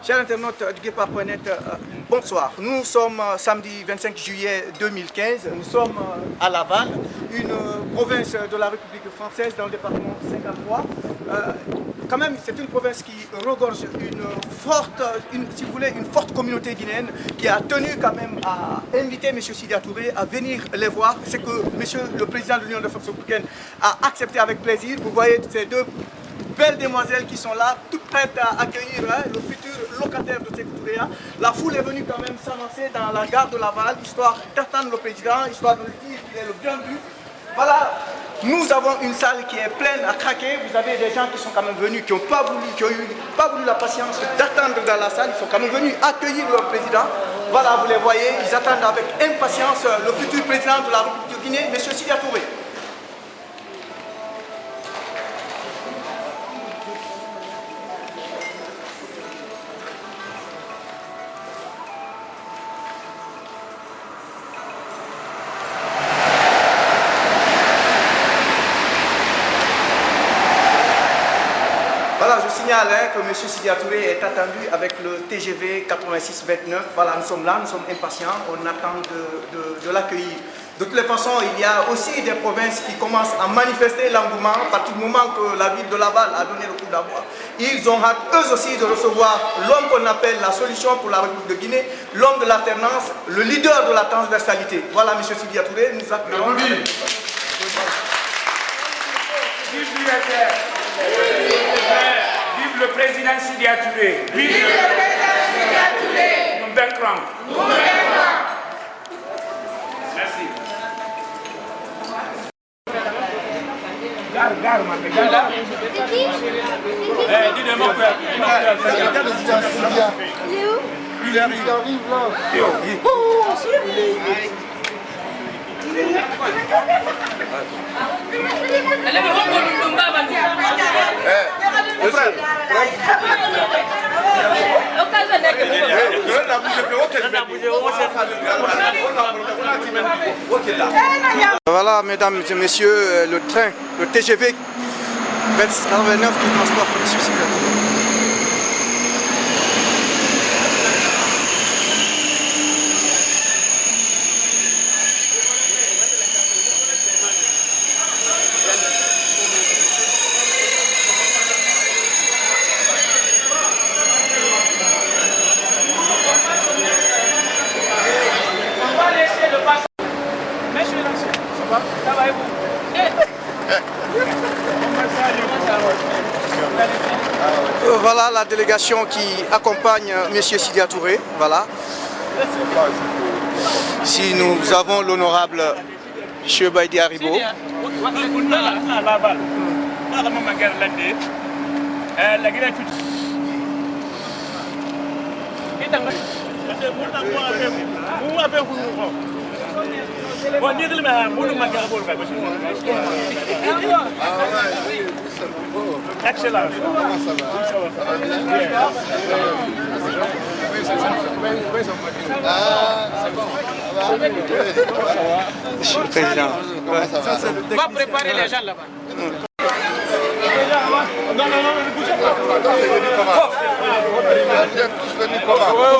Chers internautes du Guépard.net, bonsoir. Nous sommes samedi 25 juillet 2015. Nous sommes à Laval, une province de la République française dans le département 53. Quand même, c'est une province qui regorge une forte communauté guinéenne qui a tenu quand même à inviter M. Sidya Touré à venir les voir. C'est que M. le président de l'Union de forces africaines a accepté avec plaisir. Vous voyez ces deux belles demoiselles qui sont là, toutes prêtes à accueillir le futur locataire de Sékou Touré. La foule est venue quand même s'avancer dans la gare de Laval, histoire d'attendre le président, histoire de lui dire qu'il est le bienvenu. Voilà, nous avons une salle qui est pleine à craquer. Vous avez des gens qui sont quand même venus, qui n'ont pas voulu la patience d'attendre dans la salle. Ils sont quand même venus accueillir leur président. Voilà, vous les voyez, ils attendent avec impatience le futur président de la République de Guinée, M. Sidya Touré. Voilà, je signale que M. Sidya Touré est attendu avec le TGV 8629. Voilà, nous sommes là, nous sommes impatients, on attend de l'accueillir. De toutes les façons, il y a aussi des provinces qui commencent à manifester l'engouement à partir du moment que la ville de Laval a donné le coup d'envoi. Ils ont hâte eux aussi de recevoir l'homme qu'on appelle la solution pour la République de Guinée, l'homme de l'alternance, le leader de la transversalité. Voilà, M. Sidya Touré, nous accueillons. Vive le président Sidya Touré. Vive le président Sidya Touré. Nous vaincrons. Nous vaincrons. Merci. Gare, man. Gare. Dis-moi quoi. Il est où? Il arrive là. Voilà, mesdames et messieurs, le train, le TGV 29 qui transporte M. Sidya Touré. Voilà la délégation qui accompagne M. Sidya Touré. Voilà. Ici nous avons l'honorable M. Baïdi Haribo. Excellent. Monsieur le Président. Va préparer les gens là-bas. Non, ne bougez pas.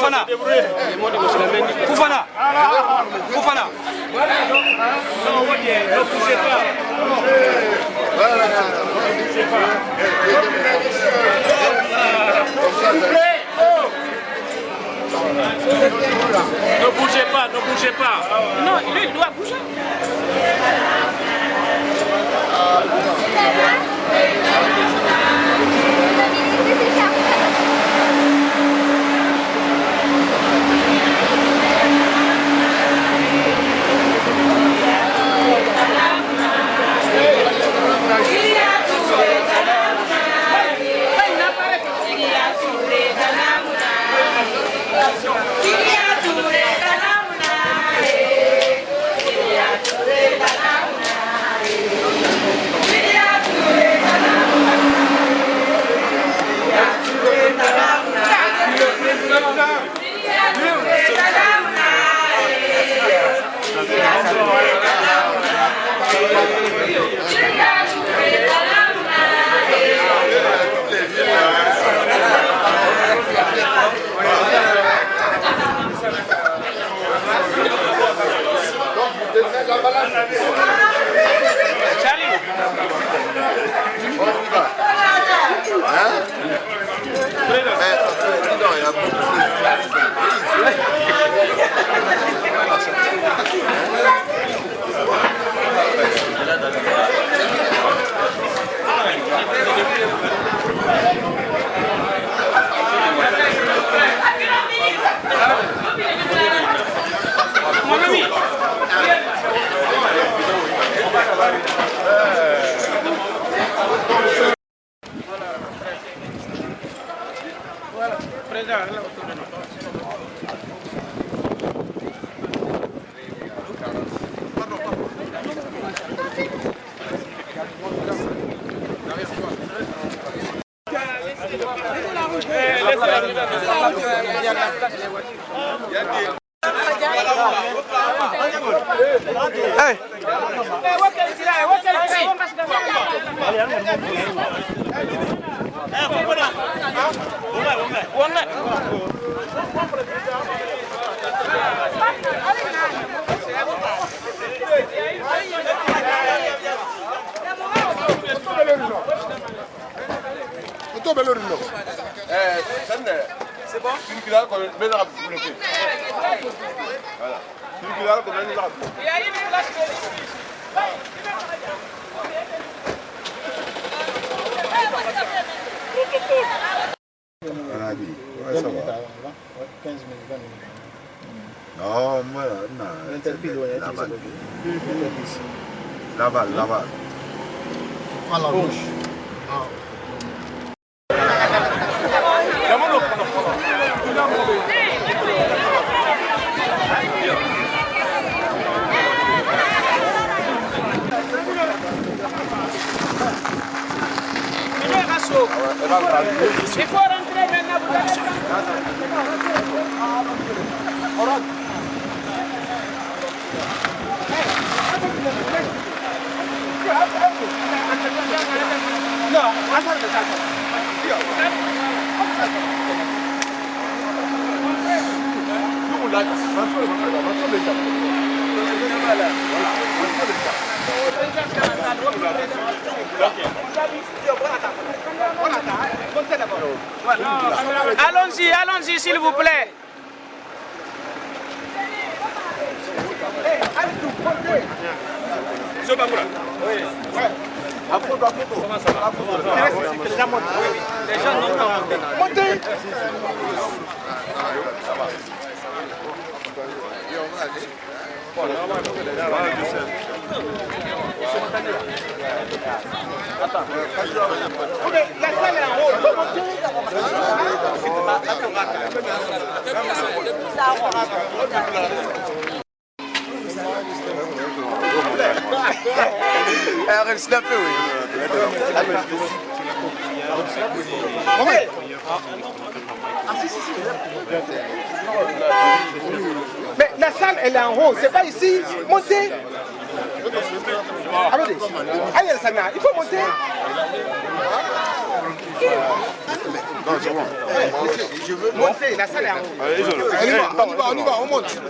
Fofana. Non, ne bougez pas. Ne bougez pas. Non, lui, il doit bouger. Sidya Touré, Charlie. On y va. Hein? Mais ça fait évident, il y a beaucoup de Mon ami. Voilà, président, là, Hey. C'est bon? Circulaire qu'on met dans la bloquée. Voilà. Circulaire qu'on met dans la bloquée. Ouais, ça va. 15 minutes, 20 minutes. Non, moi, non. Laval. Laval. À la gauche. Il faut rentrer maintenant. Allons-y, allons-y, s'il vous plaît. Les gens n'ont pas monté. Montez. La salle est en haut. Elle snapé, oui. Mais la salle, elle est en haut, c'est pas ici. Montez. Attendez. Allez, Sana, il faut monter. Non, c'est bon. Je veux monter, la salle est en haut. Allez, on y va, on monte.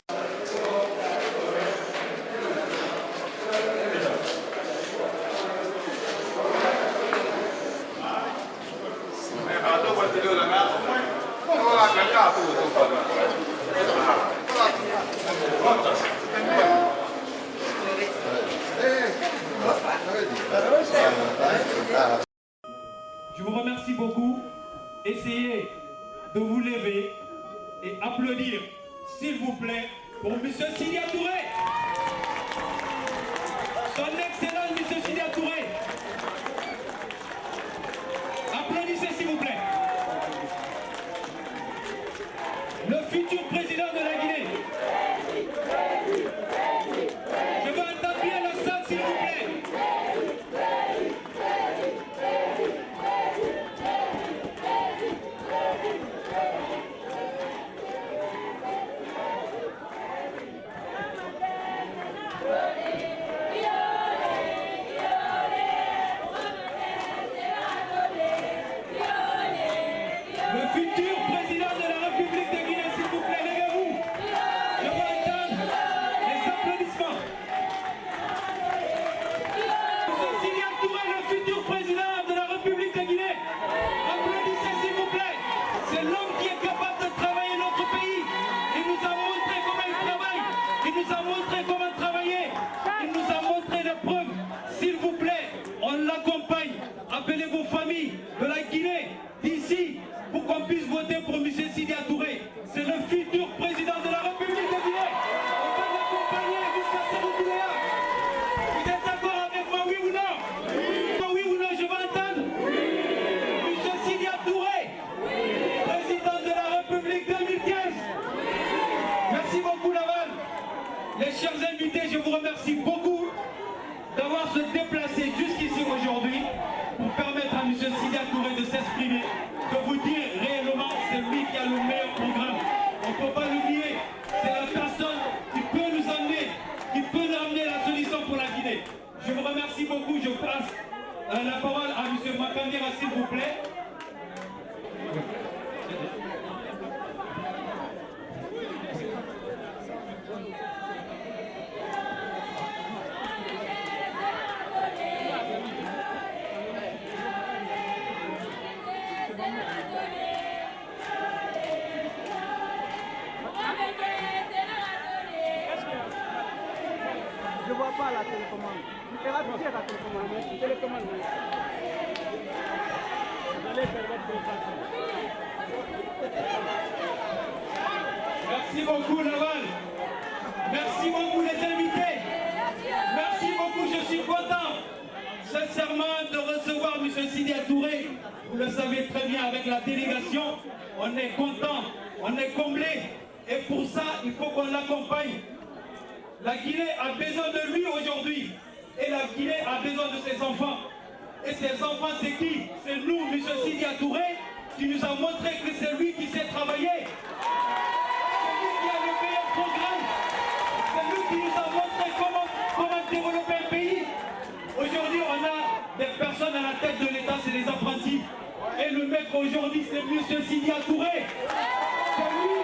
Je vous remercie beaucoup. Essayez de vous lever et applaudir, s'il vous plaît, pour M. Sidya Touré. Son excellence, M. Sidya Touré. Applaudissez, s'il vous plaît. Le futur président de la Guinée. Je veux entendre bien la salle, s'il vous plaît. Le futur président de la République de Guinée, s'il vous plaît, levez nous a montré comment travailler. Il nous a montré les preuves. S'il vous plaît, on l'accompagne. Appelez vos familles de la Guinée, d'ici, pour qu'on puisse voter pour M. Sidya Touré. C'est le futur président de la République de Guinée. On va l'accompagner jusqu'à Séroutoulea. Vous êtes d'accord avec moi, oui ou non? Oui ou non, je vais entendre. M. Sidya Touré, président de la République 2015. Merci beaucoup, Laval. Les chers invités, je vous remercie beaucoup d'avoir se déplacé jusqu'ici aujourd'hui pour permettre à M. Sidya Touré de s'exprimer, de vous dire réellement c'est lui qui a le meilleur programme. On ne peut pas l'oublier. C'est la personne qui peut nous amener, qui peut nous amener la solution pour la Guinée. Je vous remercie beaucoup. Je passe la parole à M. Makandira, s'il vous plaît. Je ne vois pas la télécommande. Elle a touché la télécommande. Télécommande. Merci beaucoup, Laval. Merci beaucoup, les invités. Merci beaucoup, je suis content, sincèrement, de recevoir M. Sidya Touré. Vous le savez très bien, avec la délégation, on est content, on est comblé. Et pour ça, il faut qu'on l'accompagne. La Guinée a besoin de lui aujourd'hui. Et la Guinée a besoin de ses enfants. Et ses enfants, c'est qui? C'est nous, M. Sidya Touré, qui nous a montré que c'est lui qui sait travailler. C'est lui qui a le meilleur programme. C'est lui qui nous a montré comment développer un pays. Aujourd'hui, on a des personnes à la tête de l'État, c'est les apprentis. Et le maître aujourd'hui, c'est M. Sidya Touré. C'est lui,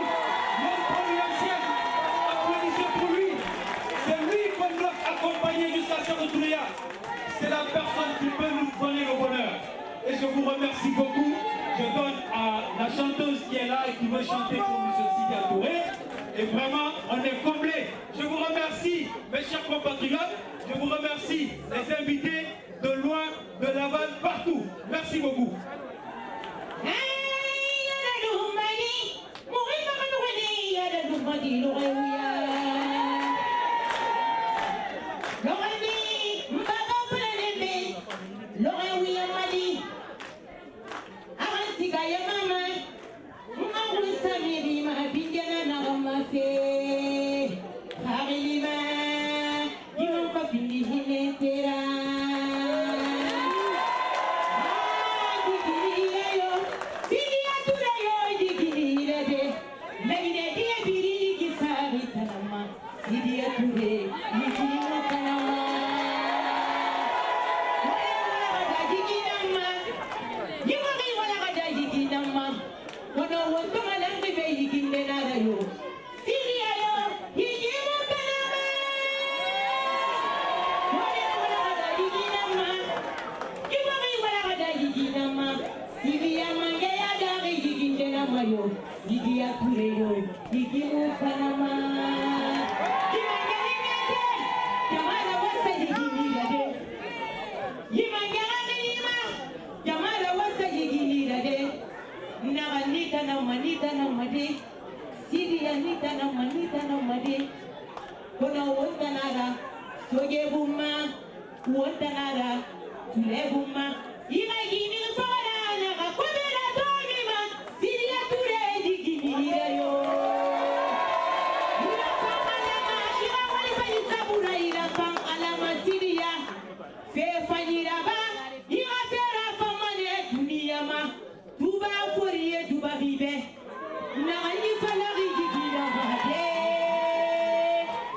notre providentiel. Applaudissez pour lui. C'est lui qu'on doit accompagner jusqu'à Séroutoulea. C'est la personne qui peut nous donner le bonheur. Et je vous remercie beaucoup. Je donne à la chanteuse qui est là et qui veut chanter pour M. Sidya Touré. Et vraiment, on est comblés. Je vous remercie, mes chers compatriotes. Je vous remercie, les invités de loin, de Laval, partout. Merci beaucoup.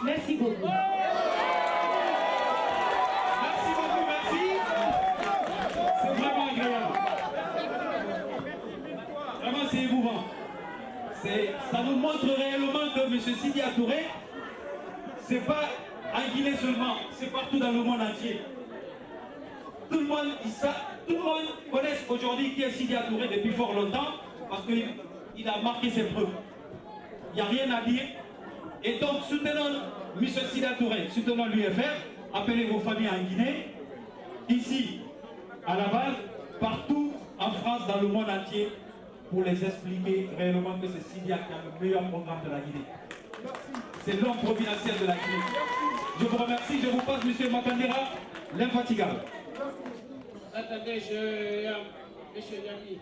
Merci beaucoup. Merci beaucoup, merci. C'est vraiment agréable. Vraiment, c'est émouvant. Ça nous montre réellement que M. Sidya Touré, c'est pas en Guinée seulement, c'est partout dans le monde entier. Tout le monde connaît aujourd'hui qui est Sidya Touré depuis fort longtemps parce qu'il a marqué ses preuves. Il n'y a rien à dire. Et donc, soutenons M. Sida Touré, soutenons l'UFR, appelez vos familles en Guinée, ici, à Laval, partout en France, dans le monde entier, pour les expliquer réellement que c'est Sidia qui a le meilleur programme de la Guinée. C'est l'homme providentiel de la Guinée. Je vous remercie, je vous passe M. Makandera, l'infatigable. Attendez, Monsieur Yami.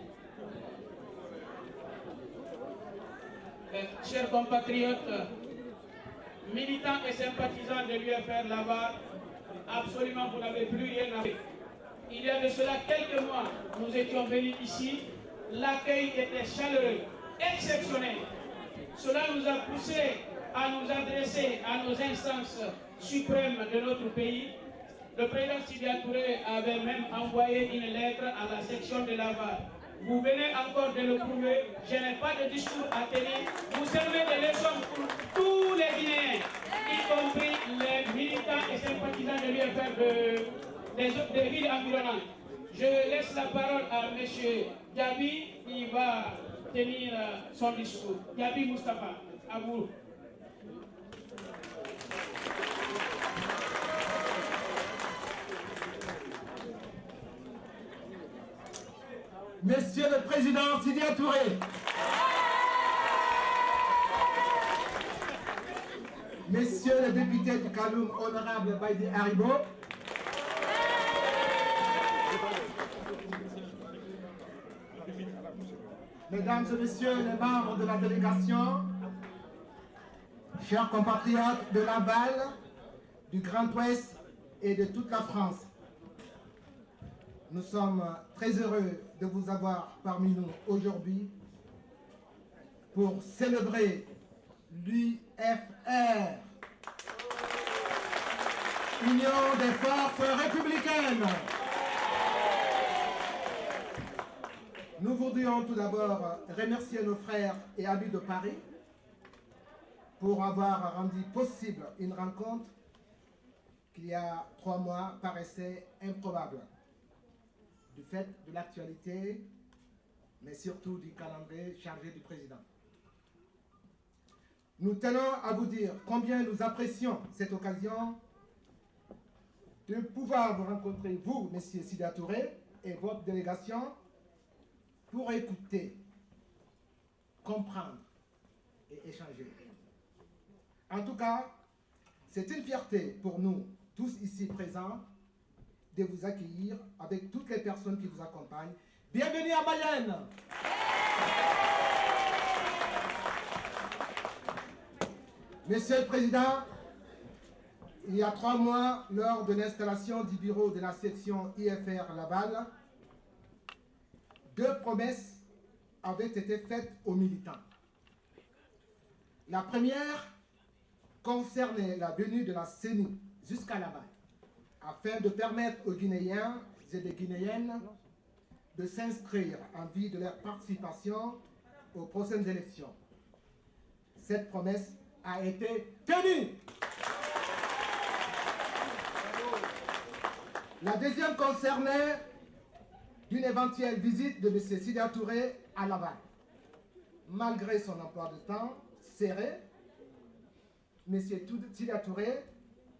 Chers compatriotes, militants et sympathisants de l'UFR là-bas, absolument vous n'avez plus rien à faire. Il y a de cela quelques mois, nous étions venus ici, l'accueil était chaleureux, exceptionnel. Cela nous a poussé à nous adresser à nos instances suprêmes de notre pays. Le président Sidia Touré avait même envoyé une lettre à la section de Laval. Vous venez encore de le prouver, je n'ai pas de discours à tenir. Vous servez de leçon pour tous les Guinéens, y compris les militants et sympathisants de l'UFR des villes environnantes. Je laisse la parole à M. Diaby, qui va tenir son discours. Diaby Moustapha, à vous. Monsieur le Président Sidia Touré, Messieurs les députés du Kaloum, honorable Baïdi Haribo, Mesdames et Messieurs les membres de la délégation, chers compatriotes de Laval, du Grand Ouest et de toute la France, nous sommes très heureux de vous avoir parmi nous aujourd'hui pour célébrer l'UFR, Union des Forces Républicaines. Nous voudrions tout d'abord remercier nos frères et amis de Paris pour avoir rendu possible une rencontre qui, il y a 3 mois, paraissait improbable, du fait de l'actualité, mais surtout du calendrier chargé du président. Nous tenons à vous dire combien nous apprécions cette occasion de pouvoir vous rencontrer, vous, Messieurs Sidia Touré, et votre délégation, pour écouter, comprendre et échanger. En tout cas, c'est une fierté pour nous, tous ici présents, de vous accueillir avec toutes les personnes qui vous accompagnent. Bienvenue à Mayenne! Monsieur le Président, il y a 3 mois, lors de l'installation du bureau de la section IFR Laval, 2 promesses avaient été faites aux militants. La première concernait la venue de la CENI jusqu'à Laval, afin de permettre aux Guinéens et des Guinéennes de s'inscrire en vue de leur participation aux prochaines élections. Cette promesse a été tenue. La deuxième concernait une éventuelle visite de M. Sidia Touré à Laval. Malgré son emploi de temps serré, M. Sidia Touré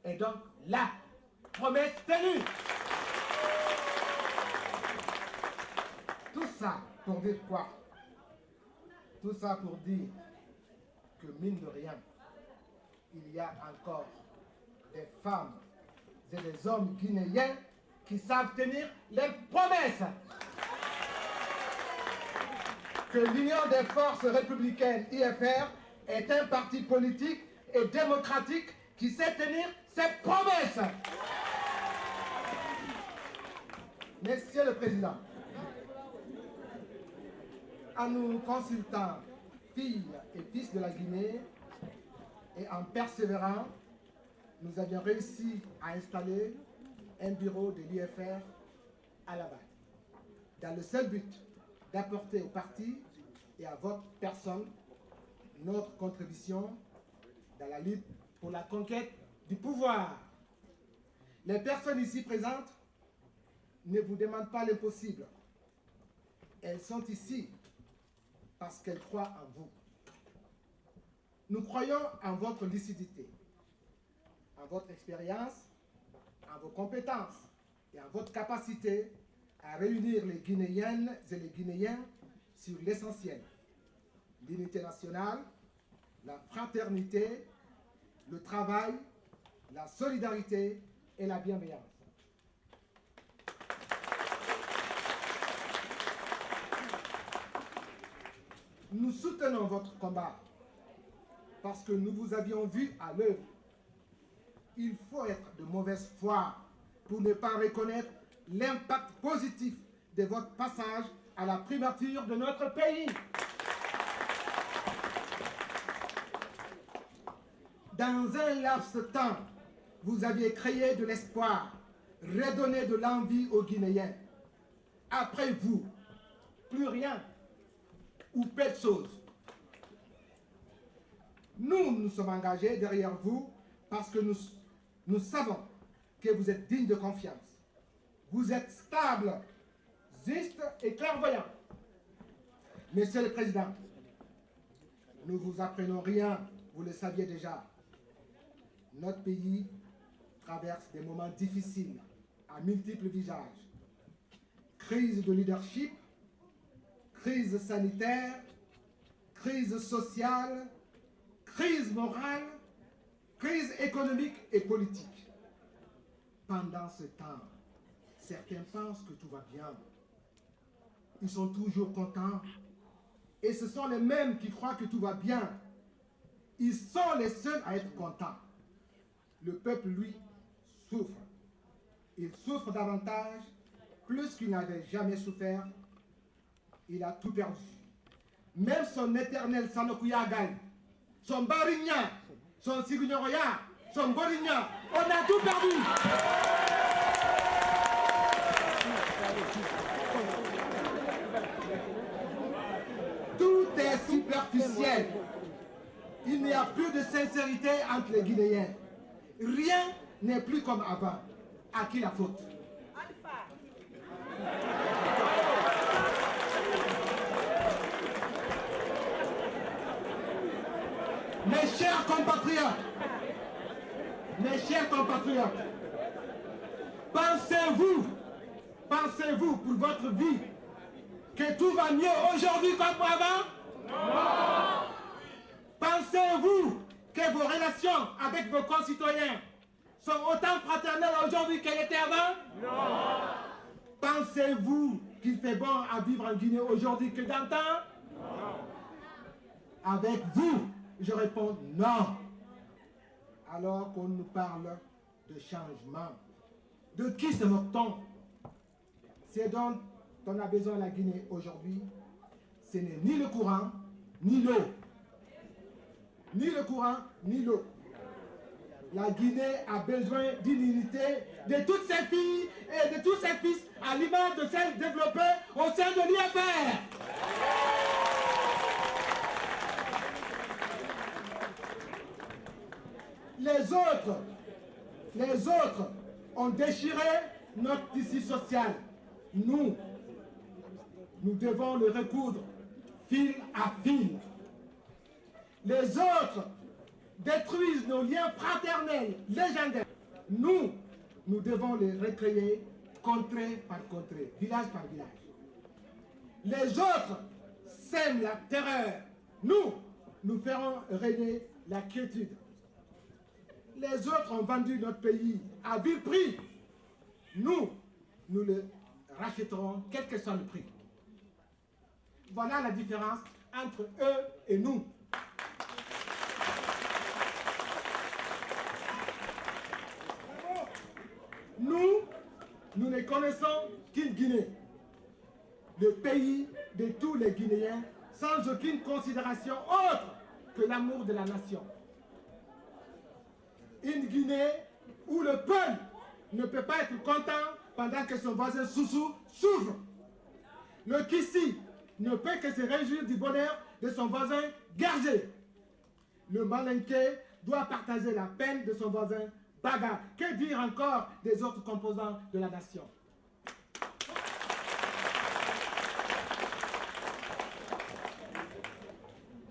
est donc là. Promesse tenue. Tout ça pour dire quoi? Tout ça pour dire que, mine de rien, il y a encore des femmes et des hommes guinéens qui savent tenir les promesses. Que l'Union des Forces Républicaines, IFR, est un parti politique et démocratique qui sait tenir ses promesses. Monsieur le Président, en nous consultant, filles et fils de la Guinée, et en persévérant, nous avions réussi à installer un bureau de l'UFR à Laval, dans le seul but d'apporter au parti et à votre personne notre contribution dans la lutte pour la conquête du pouvoir. Les personnes ici présentes ne vous demandent pas l'impossible. Elles sont ici parce qu'elles croient en vous. Nous croyons en votre lucidité, en votre expérience, en vos compétences et en votre capacité à réunir les Guinéennes et les Guinéens sur l'essentiel: l'unité nationale, la fraternité, le travail, la solidarité et la bienveillance. Nous soutenons votre combat parce que nous vous avions vu à l'œuvre. Il faut être de mauvaise foi pour ne pas reconnaître l'impact positif de votre passage à la primature de notre pays. Dans un laps de temps, vous aviez créé de l'espoir, redonné de l'envie aux Guinéens. Après vous, plus rien ou peu de choses. Nous nous sommes engagés derrière vous parce que nous savons que vous êtes digne de confiance. Vous êtes stable, juste et clairvoyant. Monsieur le Président, nous ne vous apprenons rien, vous le saviez déjà. Notre pays traverse des moments difficiles à multiples visages. Crise de leadership, crise sanitaire, crise sociale, crise morale, crise économique et politique. Pendant ce temps, certains pensent que tout va bien. Ils sont toujours contents. Et ce sont les mêmes qui croient que tout va bien. Ils sont les seuls à être contents. Le peuple, lui, souffre. Il souffre davantage, plus qu'il n'avait jamais souffert. Il a tout perdu. Même son éternel Sanokuyagal, son Barignan, son Signoria, son Borignan, on a tout perdu. Tout est superficiel. Il n'y a plus de sincérité entre les Guinéens. Rien n'est plus comme avant. À qui la faute? Mes chers compatriotes, pensez-vous pour votre vie que tout va mieux aujourd'hui comme avant? Non. Pensez-vous que vos relations avec vos concitoyens sont autant fraternelles aujourd'hui qu'elles étaient avant? Non. Pensez-vous qu'il fait bon à vivre en Guinée aujourd'hui que d'antan? Non. Avec vous, je réponds non. Alors qu'on nous parle de changement. De qui se moque-t-on? C'est dont on a besoin la Guinée aujourd'hui. Ce n'est ni le courant, ni l'eau. Ni le courant, ni l'eau. La Guinée a besoin d'une unité de toutes ses filles et de tous ses fils à l'image de celles développées au sein de l'IFR. Les autres ont déchiré notre tissu social. Nous devons le recoudre fil à fil. Les autres détruisent nos liens fraternels légendaires. Nous devons les recréer contrée par contrée, village par village. Les autres sèment la terreur. Nous ferons régner la quiétude. Les autres ont vendu notre pays à vil prix. Nous le rachèterons quel que soit le prix. Voilà la différence entre eux et nous. Nous ne connaissons qu'une Guinée, le pays de tous les Guinéens, sans aucune considération autre que l'amour de la nation. Une Guinée où le peuple ne peut pas être content pendant que son voisin Soussou souffre. Le Kissi ne peut que se réjouir du bonheur de son voisin Gergé. Le Malinké doit partager la peine de son voisin Baga. Que dire encore des autres composants de la nation?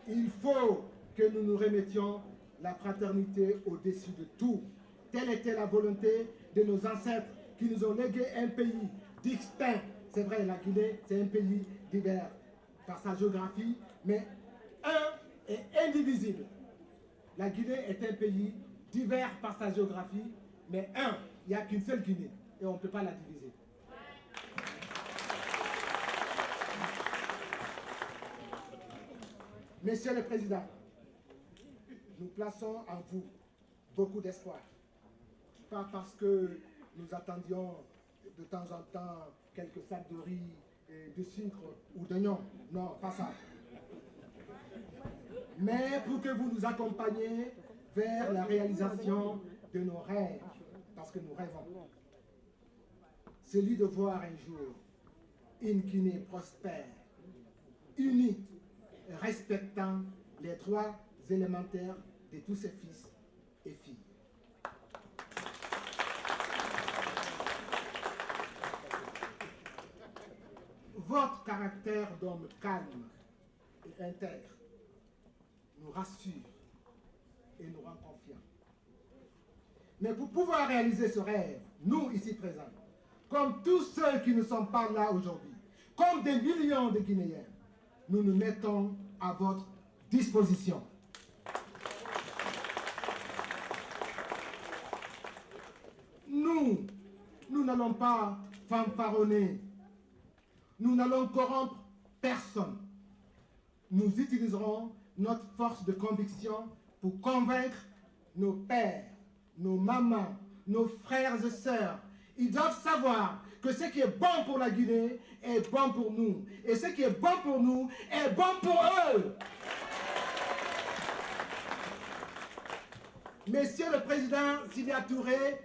Il faut que nous nous remettions la fraternité au-dessus de tout. Telle était la volonté de nos ancêtres qui nous ont légué un pays distinct. C'est vrai, la Guinée, c'est un pays divers par sa géographie, mais un et indivisible. La Guinée est un pays divers par sa géographie, mais un, il n'y a qu'une seule Guinée et on ne peut pas la diviser. Monsieur le Président, nous plaçons en vous beaucoup d'espoir. Pas parce que nous attendions de temps en temps quelques sacs de riz, de sucre ou d'oignons. Non, pas ça. Mais pour que vous nous accompagniez vers la réalisation de nos rêves, parce que nous rêvons. Celui de voir un jour une Guinée prospère, unie, respectant les droits élémentaires de tous ses fils et filles. Votre caractère d'homme calme et intègre nous rassure et nous rend confiants. Mais pour pouvoir réaliser ce rêve, nous ici présents, comme tous ceux qui ne sont pas là aujourd'hui, comme des millions de Guinéens, nous nous mettons à votre disposition. Nous n'allons pas fanfaronner. Nous n'allons corrompre personne. Nous utiliserons notre force de conviction pour convaincre nos pères, nos mamans, nos frères et sœurs. Ils doivent savoir que ce qui est bon pour la Guinée est bon pour nous. Et ce qui est bon pour nous est bon pour eux. Monsieur le Président Sidya Touré,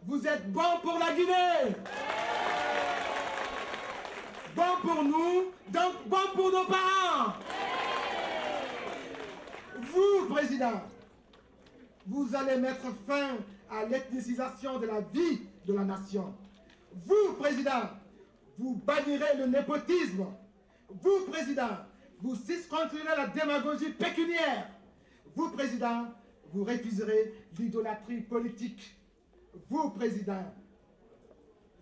vous êtes bon pour la Guinée. Bon pour nous, donc bon pour nos parents. Vous, Président, vous allez mettre fin à l'ethnicisation de la vie de la nation. Vous, Président, vous bannirez le népotisme. Vous, Président, vous suspendirez la démagogie pécuniaire. Vous, Président, vous refuserez l'idolâtrie politique. Vous, Président,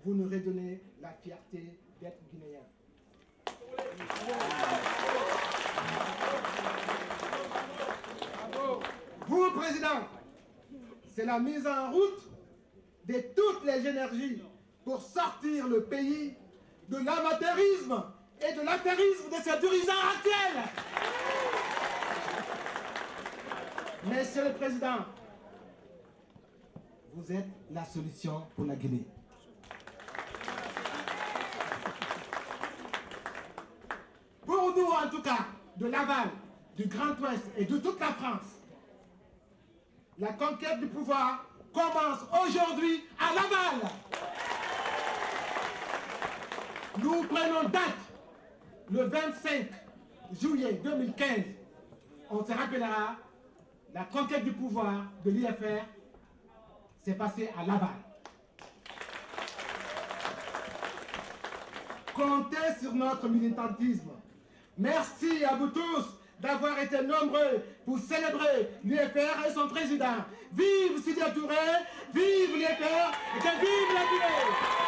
vous nous redonnez la fierté d'être Guinéen. Vous, Président, c'est la mise en route de toutes les énergies pour sortir le pays de l'amateurisme et de l'affairisme de ses dirigeants actuels. Monsieur le Président, vous êtes la solution pour la Guinée. Pour nous, en tout cas, de Laval, du Grand Ouest et de toute la France, la conquête du pouvoir commence aujourd'hui à Laval. Nous prenons date le 25 juillet 2015. On se rappellera, la conquête du pouvoir de l'IFR s'est passée à Laval. Comptez sur notre militantisme. Merci à vous tous d'avoir été nombreux pour célébrer l'UFR et son président. Vive Sidya Touré, vive l'UFR et que vive la Guinée!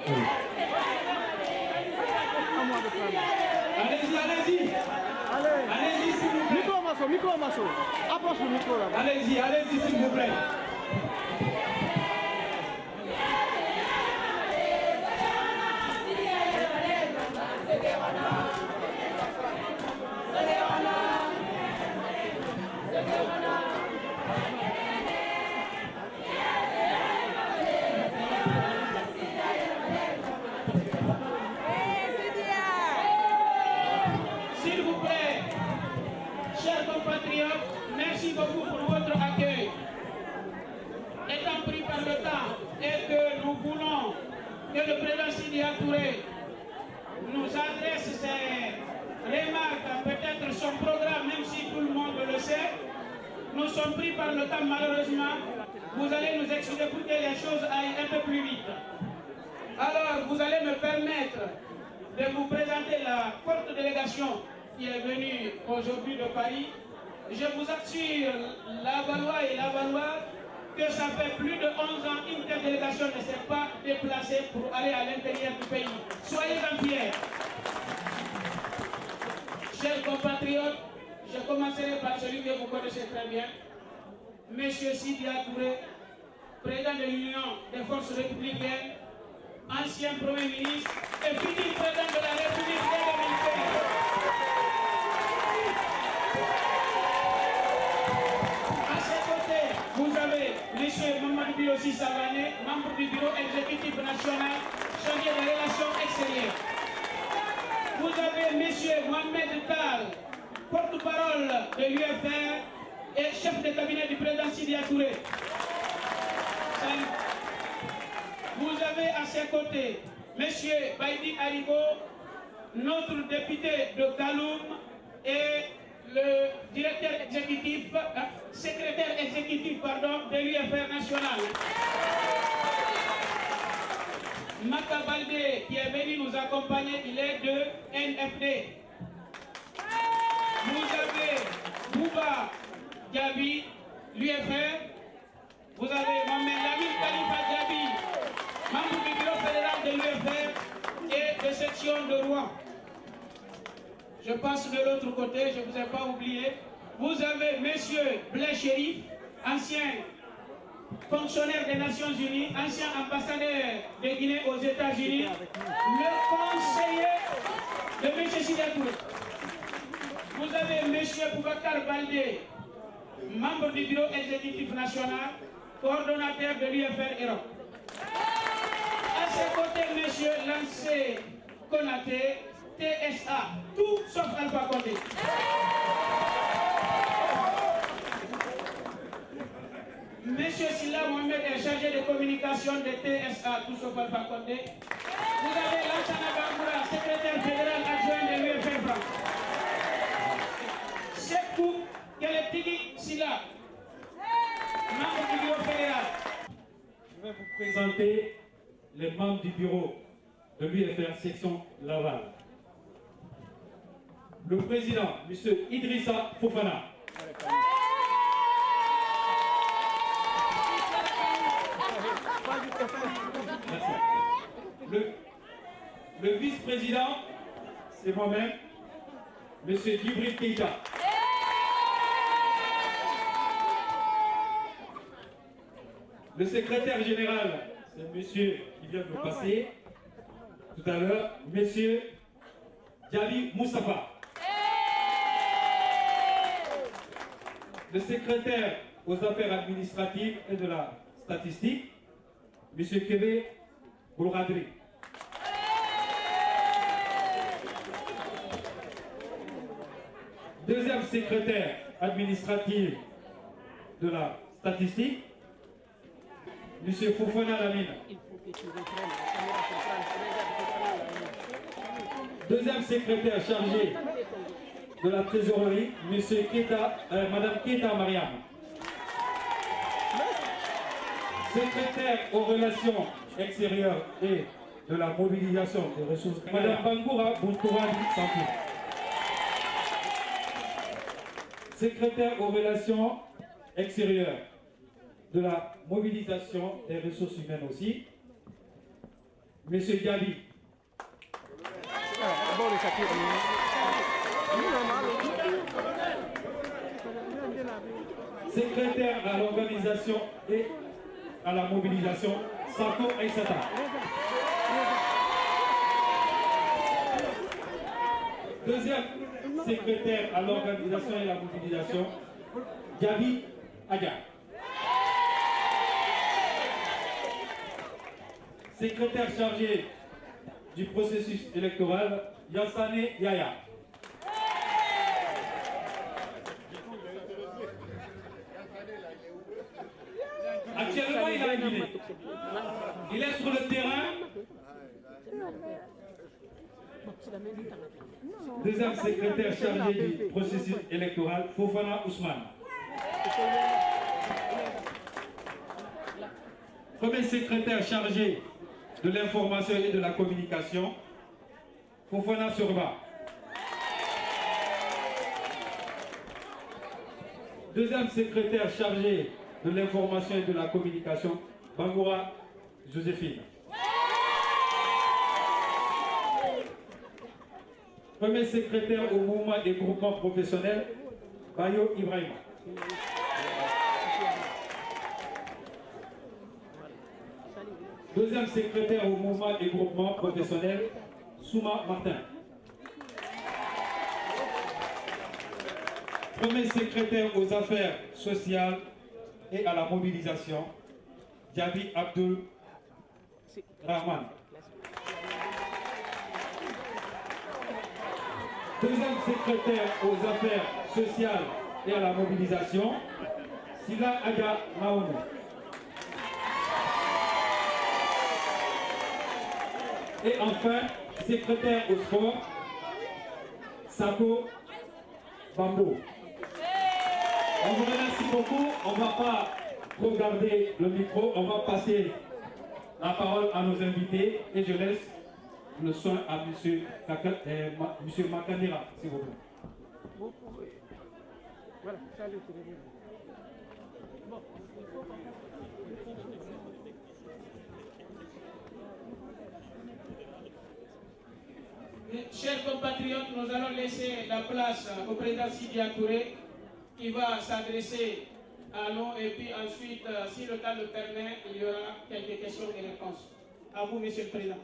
Allez-y, allez-y. Allez-y, s'il vous plaît. Micro, Masso. Approche le micro là. Allez-y, allez-y, s'il vous plaît. S'il vous plaît, chers compatriotes, merci beaucoup pour votre accueil. Étant pris par le temps et que nous voulons que le président Sidya Touré nous adresse ses remarques, peut-être son programme, même si tout le monde le sait, nous sommes pris par le temps malheureusement. Vous allez nous excuser pour que les choses aillent un peu plus vite. Alors, vous allez me permettre de vous présenter la forte délégation qui est venue aujourd'hui de Paris. Je vous assure, la Valois et la Valois, que ça fait plus de 11 ans qu'une telle délégation ne s'est pas déplacée pour aller à l'intérieur du pays. Soyez-en fiers. Chers compatriotes, je commencerai par celui que vous connaissez très bien, M. Sidya Touré, président de l'Union des forces républicaines, ancien Premier ministre et futur président de la République dès 2015. À ses côtés, vous avez M. Mamadou Biossi Savané, membre du bureau exécutif national, chargé des relations extérieures. Vous avez M. Mohamed Tal, porte-parole de l'UFR et chef de cabinet du président Sidya Touré. Vous avez à ses côtés M. Baïdi Aribo, notre député de Kaloum et le directeur exécutif, secrétaire exécutif de l'UFR national. Maka Baldé qui est venu nous accompagner, il est de NFD. Vous avez Bouba Diaby, l'UFR. Vous avez Mohamed Lamine Khalifa Diaby, membre du bureau fédéral de l'UFR et de section de Rouen. Je passe de l'autre côté, je ne vous ai pas oublié. Vous avez M. Blaise Chérif, ancien fonctionnaire des Nations Unies, ancien ambassadeur de Guinée aux États-Unis, le conseiller de M. Sidya Touré. Vous avez M. Boubacar Baldé, membre du bureau exécutif national, coordonnateur de l'UFR Europe. À ses côtés, M. Lancé Konaté, TSA, tout sauf Alpha Condé. Monsieur Silla Mohamed est chargé de communication de TSA, tout sauf Alpha Condé. Vous avez Lansana Gamboura, secrétaire fédéral adjoint de l'UFR France. Sekou Keletigi Silla, membre du bureau fédéral. Je vais vous présenter les membres du bureau de l'UFR section Laval. Le président, M. Idrissa Fofana. Merci. Le vice-président, c'est moi-même, M. Djibril Keïta. Le secrétaire général, c'est monsieur qui vient de nous passer tout à l'heure, monsieur Diaby Moustapha. Le secrétaire aux affaires administratives et de la statistique, monsieur Kébé Boulradri. Deuxième secrétaire administratif de la statistique, monsieur Fofana Lamine. Deuxième secrétaire chargé de la trésorerie, monsieur Keita, madame Keita Mariam. Secrétaire aux relations extérieures et de la mobilisation des ressources, madame Bangoura Bountourani Santé. Secrétaire aux relations extérieures de la mobilisation des ressources humaines aussi, Monsieur Gabi. Secrétaire à l'organisation et à la mobilisation, Sako Aïsata. Deuxième secrétaire à l'organisation et la mobilisation, Gabi Aga. Secrétaire chargé du processus électoral, Yassane Yaya. Actuellement, il est en Guinée. Il est sur le terrain. Deuxième secrétaire chargé du processus électoral, Fofana Ousmane. Premier secrétaire chargé de l'information et de la communication, Fofana Surba. Deuxième secrétaire chargé de l'information et de la communication, Bangoura Joséphine. Premier secrétaire au mouvement des groupements professionnels, Bayo Ibrahim. Deuxième secrétaire au mouvement des groupements professionnels, Souma Martin. Premier secrétaire aux affaires sociales et à la mobilisation, Diaby Abdul Rahman. Deuxième secrétaire aux affaires sociales et à la mobilisation, Sila Aga Maono. Et enfin, secrétaire au sport, Sako Bambo. On vous remercie beaucoup. On ne va pas regarder le micro. On va passer la parole à nos invités et je laisse le soin à M. Makandira, s'il vous plaît. Vous pouvez. Voilà, salut. Bon, chers compatriotes, nous allons laisser la place au président Sidi Touré qui va s'adresser à nous et puis ensuite, si le temps le permet, il y aura quelques questions et réponses. À vous, Monsieur le Président.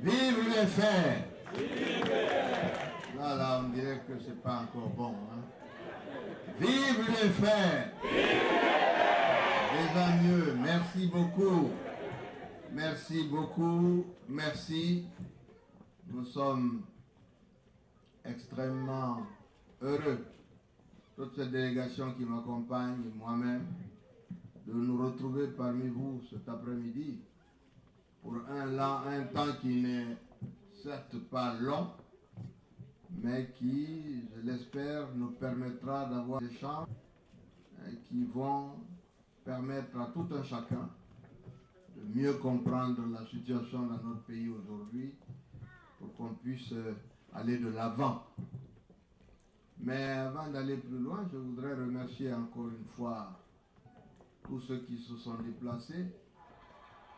Vive les fers! Là, on dirait que c'est pas encore bon. Hein? Vive les fers! Déjà mieux. Merci beaucoup. Merci beaucoup. Merci. Nous sommes extrêmement heureux, toute cette délégation qui m'accompagne et moi-même, de nous retrouver parmi vous cet après-midi pour un temps qui n'est certes pas long, mais qui, je l'espère, nous permettra d'avoir des échanges qui vont permettre à tout un chacun de mieux comprendre la situation dans notre pays aujourd'hui pour qu'on puisse aller de l'avant. Mais avant d'aller plus loin, je voudrais remercier encore une fois tous ceux qui se sont déplacés,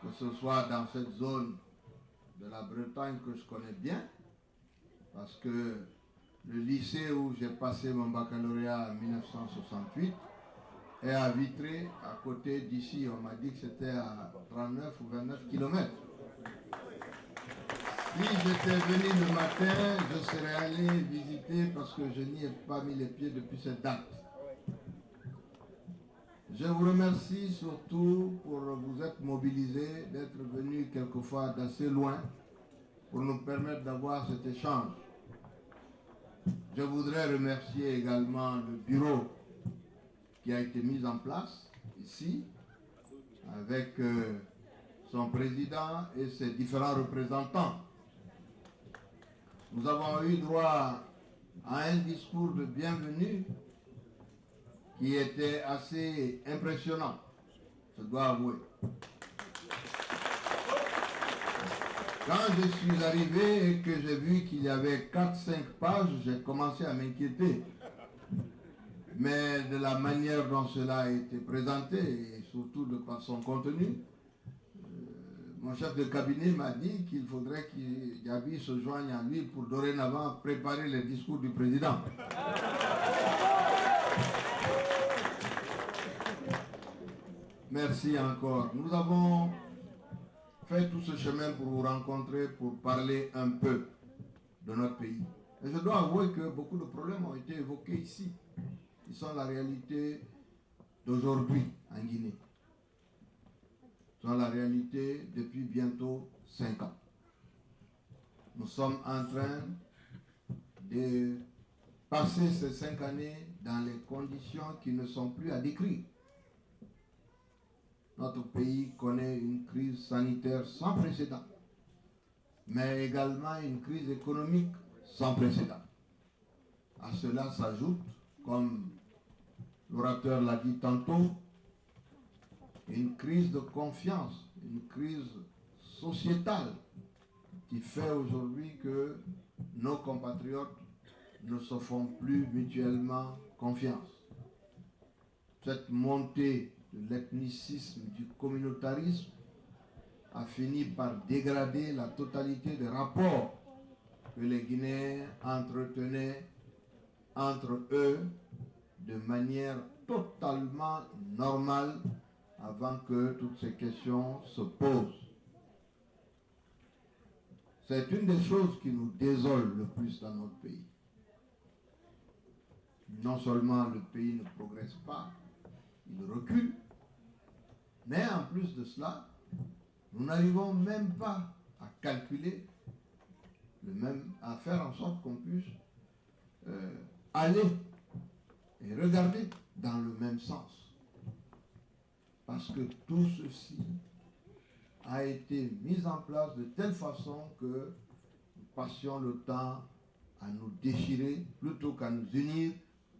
que ce soit dans cette zone de la Bretagne que je connais bien, parce que le lycée où j'ai passé mon baccalauréat en 1968 est à Vitré, à côté d'ici. On m'a dit que c'était à 39 ou 29 km. Si j'étais venu le matin, je serais allé visiter parce que je n'y ai pas mis les pieds depuis cette date. Je vous remercie surtout pour vous être mobilisés, d'être venus quelquefois d'assez loin pour nous permettre d'avoir cet échange. Je voudrais remercier également le bureau qui a été mis en place ici avec son président et ses différents représentants. Nous avons eu droit à un discours de bienvenue qui était assez impressionnant, je dois avouer. Quand je suis arrivé et que j'ai vu qu'il y avait 4-5 pages, j'ai commencé à m'inquiéter. mais de la manière dont cela a été présenté et surtout de par son contenu, mon chef de cabinet m'a dit qu'il faudrait que Diaby se joigne à lui pour dorénavant préparer les discours du président. Merci encore. Nous avons fait tout ce chemin pour vous rencontrer, pour parler un peu de notre pays. Et je dois avouer que beaucoup de problèmes ont été évoqués ici. Ils sont la réalité d'aujourd'hui en Guinée. Ils sont la réalité depuis bientôt 5 ans. Nous sommes en train de passer ces 5 années dans les conditions qui ne sont plus à décrire. Notre pays connaît une crise sanitaire sans précédent, mais également une crise économique sans précédent. À cela s'ajoute, comme l'orateur l'a dit tantôt, une crise de confiance, une crise sociétale qui fait aujourd'hui que nos compatriotes ne se font plus mutuellement confiance. Cette montée de l'ethnicisme, du communautarisme a fini par dégrader la totalité des rapports que les Guinéens entretenaient entre eux de manière totalement normale avant que toutes ces questions se posent. C'est une des choses qui nous désole le plus dans notre pays. Non seulement le pays ne progresse pas, il recule, mais en plus de cela, nous n'arrivons même pas à calculer, à faire en sorte qu'on puisse aller et regarder dans le même sens. Parce que tout ceci a été mis en place de telle façon que nous passions le temps à nous déchirer plutôt qu'à nous unir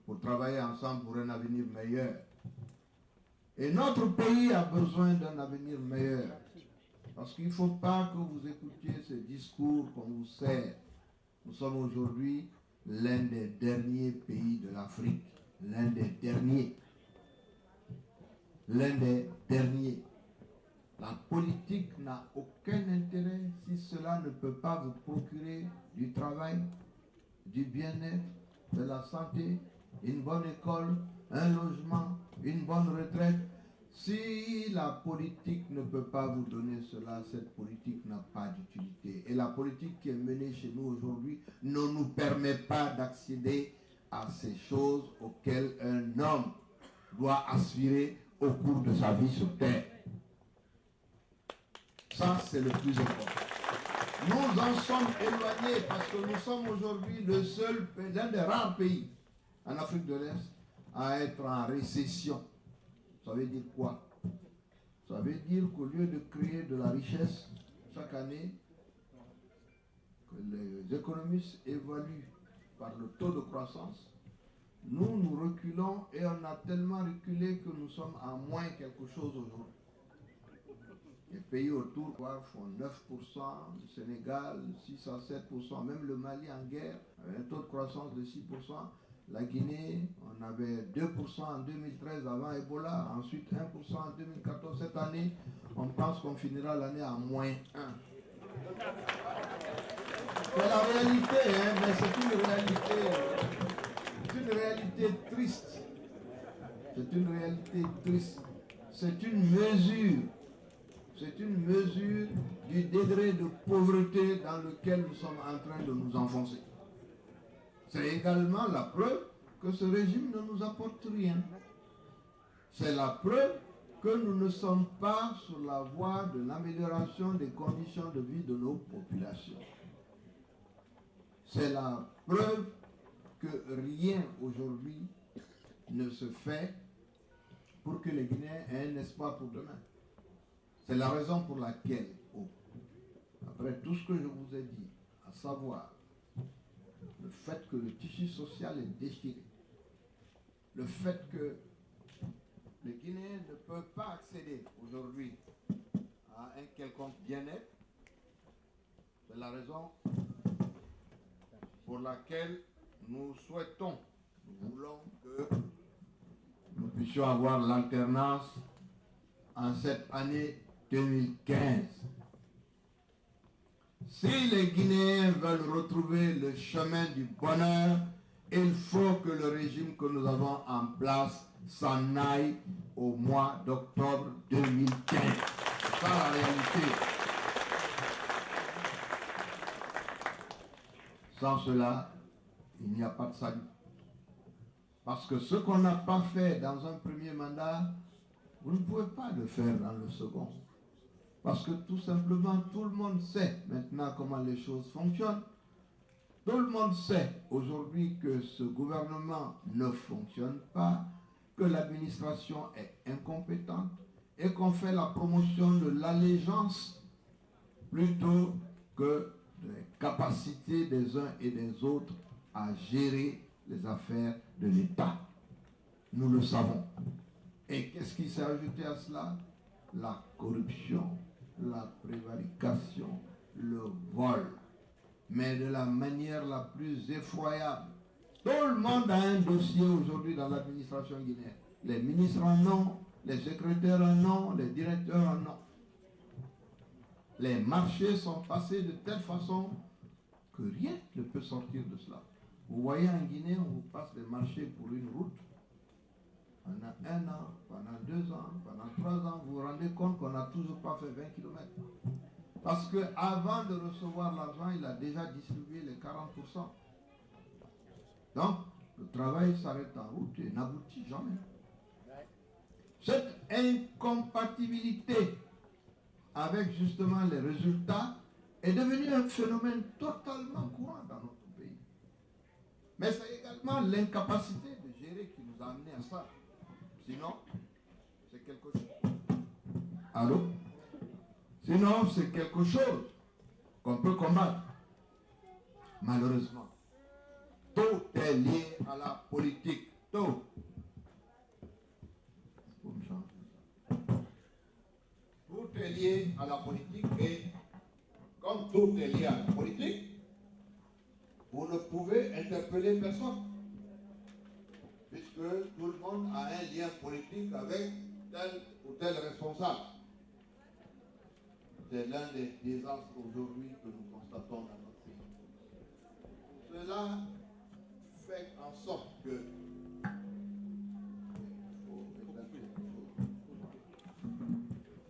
pour travailler ensemble pour un avenir meilleur. Et notre pays a besoin d'un avenir meilleur. Parce qu'il ne faut pas que vous écoutiez ces discours qu'on vous sert. Nous sommes aujourd'hui l'un des derniers pays de l'Afrique. L'un des derniers. L'un des derniers. La politique n'a aucun intérêt si cela ne peut pas vous procurer du travail, du bien-être, de la santé, une bonne école, un logement, une bonne retraite. Si la politique ne peut pas vous donner cela, cette politique n'a pas d'utilité. Et la politique qui est menée chez nous aujourd'hui ne nous permet pas d'accéder à ces choses auxquelles un homme doit aspirer au cours de sa vie sur terre. Ça, c'est le plus important. Nous en sommes éloignés parce que nous sommes aujourd'hui l'un des rares pays en Afrique de l'Est à être en récession. Ça veut dire quoi? Ça veut dire qu'au lieu de créer de la richesse chaque année, que les économistes évaluent par le taux de croissance, nous reculons et on a tellement reculé que nous sommes à moins quelque chose aujourd'hui. Les pays autour font 9%, le Sénégal 6 à 7%, même le Mali en guerre avait un taux de croissance de 6%. La Guinée, on avait 2% en 2013 avant Ebola, ensuite 1% en 2014. Cette année, on pense qu'on finira l'année à moins 1. C'est la réalité, hein, mais c'est une réalité triste. C'est une réalité triste. C'est une mesure. C'est une mesure du degré de pauvreté dans lequel nous sommes en train de nous enfoncer. C'est également la preuve que ce régime ne nous apporte rien. C'est la preuve que nous ne sommes pas sur la voie de l'amélioration des conditions de vie de nos populations. C'est la preuve que rien aujourd'hui ne se fait pour que les Guinéens aient un espoir pour demain. C'est la raison pour laquelle, après tout ce que je vous ai dit, à savoir le fait que le tissu social est déchiré, le fait que les Guinéens ne peuvent pas accéder aujourd'hui à un quelconque bien-être, c'est la raison pour laquelle nous souhaitons, nous voulons que puissions avoir l'alternance en cette année 2015. Si les Guinéens veulent retrouver le chemin du bonheur, il faut que le régime que nous avons en place s'en aille au mois d'octobre 2015. C'est ça la réalité. Sans cela, il n'y a pas de salut. Parce que ce qu'on n'a pas fait dans un premier mandat, vous ne pouvez pas le faire dans le second. Parce que tout simplement, tout le monde sait maintenant comment les choses fonctionnent. Tout le monde sait aujourd'hui que ce gouvernement ne fonctionne pas, que l'administration est incompétente et qu'on fait la promotion de l'allégeance plutôt que des capacités des uns et des autres à gérer les affaires de l'État. Nous le savons. Et qu'est-ce qui s'est ajouté à cela? La corruption, la prévarication, le vol, mais de la manière la plus effroyable. Tout le monde a un dossier aujourd'hui dans l'administration guinéenne. Les ministres en ont, les secrétaires en ont, les directeurs en ont. Les marchés sont passés de telle façon que rien ne peut sortir de cela. Vous voyez en Guinée, on vous passe des marchés pour une route. Pendant 1 an, pendant 2 ans, pendant 3 ans, vous vous rendez compte qu'on n'a toujours pas fait 20 km. Parce qu'avant de recevoir l'argent, il a déjà distribué les 40%. Donc, le travail s'arrête en route et n'aboutit jamais. Cette incompatibilité avec justement les résultats est devenue un phénomène totalement courant dans notre pays. Mais c'est également l'incapacité de gérer qui nous a amené à ça. Sinon, c'est quelque chose. Allô? Sinon, c'est quelque chose qu'on peut combattre. Malheureusement, tout est lié à la politique. Tout. Tout est lié à la politique et comme tout est lié à la politique, vous ne pouvez interpeller personne. Puisque tout le monde a un lien politique avec tel ou tel responsable. C'est l'un des désastres aujourd'hui que nous constatons dans notre pays. Cela fait en sorte que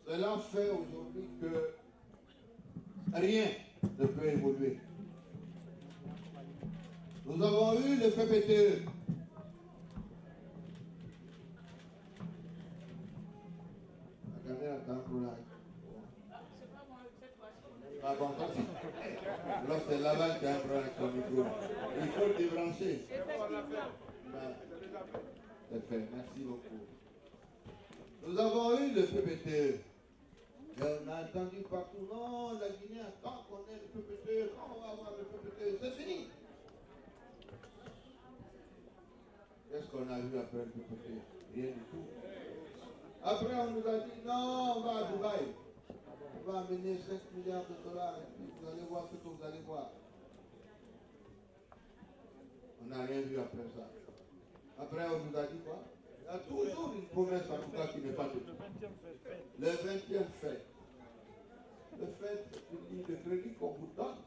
cela fait aujourd'hui que rien ne peut évoluer. Nous avons eu le PPTE. Regardez la campagne. Ah bon, là c'est Laval qui a un problème avec son micro. Il faut le débrancher. C'est fait, merci beaucoup. Nous avons eu le PPTE. Et on a entendu partout, non, la Guinée attend qu'on ait le PPTE, quand on va avoir le PPTE, c'est fini. Qu'est-ce qu'on a vu après le PPTE? Rien du tout. Après on nous a dit, non, on va à Dubaï. On va amener 5 milliards de dollars et puis vous allez voir ce que vous allez voir. On n'a rien vu après ça. Après on nous a dit quoi? Il y a toujours une promesse en tout cas qui n'est pas tenue. Le 20e fait. Le fait, c'est une ligne de crédit qu'on vous donne.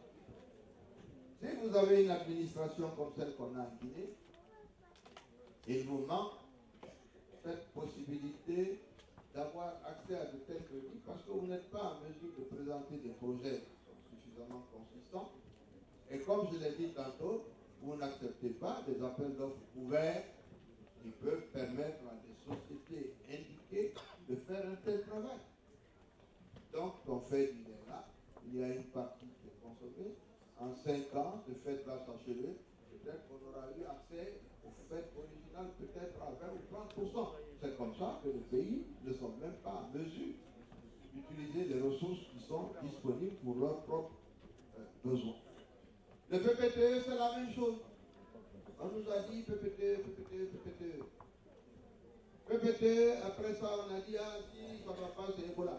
Si vous avez une administration comme celle qu'on a en Guinée, il vous manque cette possibilité d'avoir accès à de tels crédits parce que vous n'êtes pas en mesure de présenter des projets suffisamment consistants. Et comme je l'ai dit tantôt, vous n'acceptez pas des appels d'offres ouverts qui peuvent permettre à des sociétés indiquées de faire un tel travail. Donc, on fait l'idée là, il y a une partie qui est consommée. En 5 ans, ce fait-là s'achever, peut-être qu'on aura eu accès au fait original peut-être à 20 ou 30%. C'est comme ça que les pays ne sont même pas en mesure d'utiliser les ressources qui sont disponibles pour leurs propres besoins. Le PPTE, c'est la même chose. On nous a dit PPTE, PPTE, PPTE. PPTE, après ça, on a dit, ah si, ça ne va pas, c'est Ebola.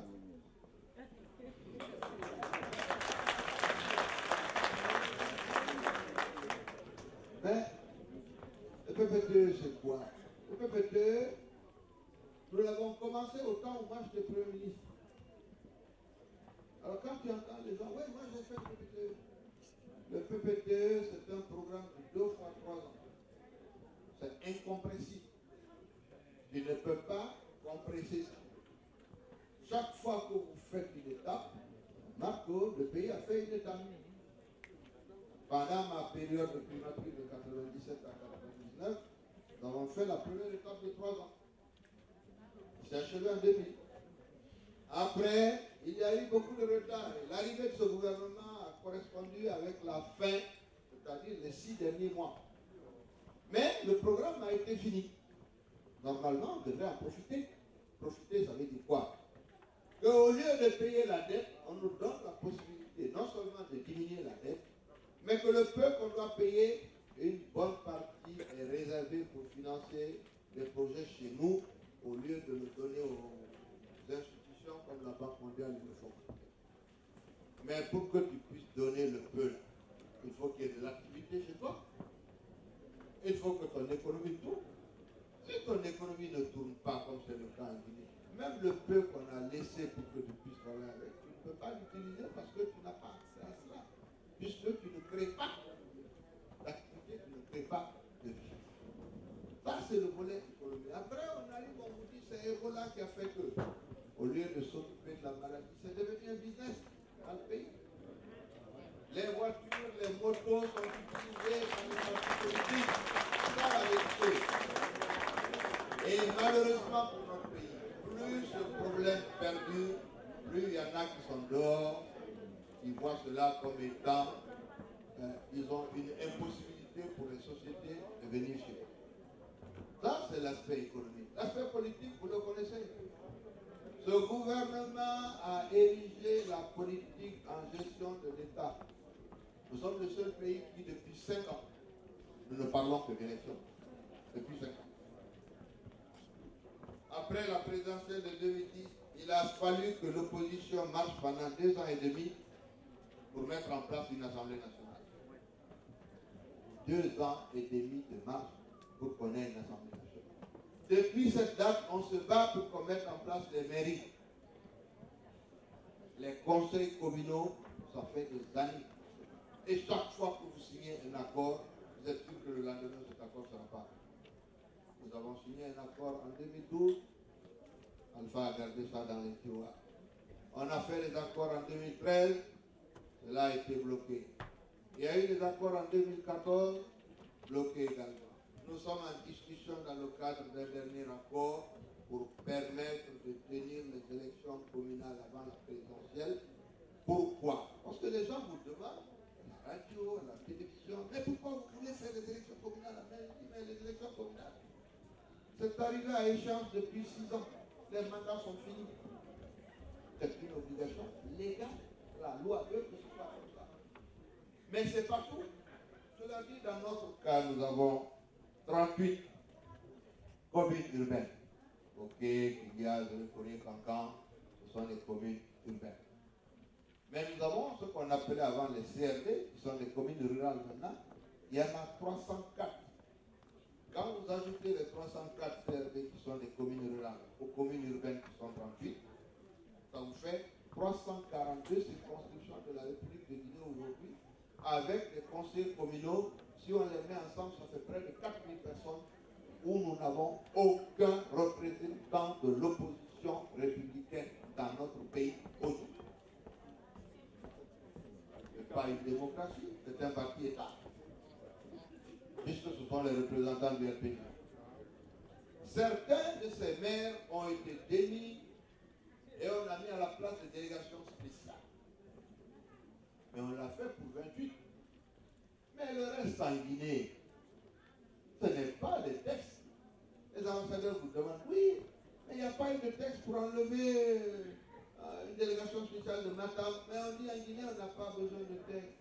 Mais le PPTE, c'est quoi? Le PPTE, Nous l'avons commencé au temps où moi j'étais Premier ministre. Alors quand tu entends les gens, oui, moi j'ai fait le PPTE. Le PPTE, c'est un programme de 2 fois 3 ans. C'est incompressible. Tu ne peux pas compresser ça. Chaque fois que vous faites une étape, Marco, le pays a fait une étape. Pendant ma période de primature de 97 à 99, nous avons fait la première étape de 3 ans. C'est achevé en 2000. Après, il y a eu beaucoup de retard. L'arrivée de ce gouvernement a correspondu avec la fin, c'est-à-dire les 6 derniers mois. Mais le programme a été fini. Normalement, on devrait en profiter. Profiter, ça veut dire quoi? Qu'au lieu de payer la dette, on nous donne la possibilité non seulement de diminuer la dette, mais que le peu qu'on doit payer, une bonne partie est réservée pour financer les projets chez nous, au lieu de le donner aux institutions comme la Banque mondiale et le Fonds. Mais pour que tu puisses donner le peu, là, il faut qu'il y ait de l'activité chez toi. Il faut que ton économie tourne. Si ton économie ne tourne pas comme c'est le cas en Guinée, même le peu qu'on a laissé pour que tu puisses travailler avec, tu ne peux pas l'utiliser parce que tu n'as pas accès à cela. Puisque tu ne crées pas d'activité, tu ne crées pas de vie. Ça, c'est le volet économique. Après, on arrive, on vous dit, c'est Ebola qui a fait que, au lieu de s'occuper de la maladie, c'est devenu un business dans le pays. Les voitures, les motos sont utilisées par les partis politiques. C'est ça la vérité. Et malheureusement pour notre pays, plus ce problème perdure, plus il y en a qui sont dehors, qui voient cela comme étant, ils ont une impossibilité pour les sociétés de venir chez eux. Ça, c'est l'aspect économique. L'aspect politique, vous le connaissez. Ce gouvernement a érigé la politique en gestion de l'État. Nous sommes le seul pays qui, depuis 5 ans, nous ne parlons que d'élection, depuis 5 ans. Après la présidentielle de 2010, il a fallu que l'opposition marche pendant 2 ans et demi pour mettre en place une Assemblée nationale. 2 ans et demi de marche pour qu'on ait une Assemblée nationale. Depuis cette date, on se bat pour qu'on mette en place les mairies. Les conseils communaux, ça fait des années. Et chaque fois que vous signez un accord, vous êtes sûr que le lendemain, cet accord ne sera pas. Nous avons signé un accord en 2012. Alpha a gardé ça dans les tiroirs. On a fait les accords en 2013. Cela a été bloqué. Il y a eu des accords en 2014, bloqués également. Nous sommes en discussion dans le cadre d'un dernier accord pour permettre de tenir les élections communales avant la présidentielle. Pourquoi? Parce que les gens vous demandent, à la radio, à la télévision, mais pourquoi vous voulez faire les élections communales? Mais les élections communales, c'est arrivé à échéance depuis 6 ans. Les mandats sont finis. C'est une obligation légale. La loi veut que ce soit comme ça. Mais c'est pas tout. Cela dit, dans notre cas, nous avons 38 communes urbaines. Ok, Kigia, Zélécoré, Cancan, ce sont des communes urbaines. Mais nous avons ce qu'on appelait avant les CRD, qui sont des communes rurales maintenant. Il y en a 304. Quand vous ajoutez les 304 CRD qui sont des communes rurales aux communes urbaines qui sont 38, ça vous fait 342 circonscriptions de la République de Guinée aujourd'hui, avec les conseils communaux. Si on les met ensemble, ça fait près de 4000 personnes où nous n'avons aucun représentant de l'opposition républicaine dans notre pays aujourd'hui. Ce n'est pas une démocratie, c'est un parti-État. Puisque ce sont les représentants du RPI. Certains de ces maires ont été démis et on a mis à la place des délégations spéciales. Mais on l'a fait pour 28. Mais le reste en Guinée, ce n'est pas des textes. Les ambassadeurs vous demandent, oui, mais il n'y a pas eu de texte pour enlever une délégation spéciale de Matam. Mais on dit en Guinée, on n'a pas besoin de texte.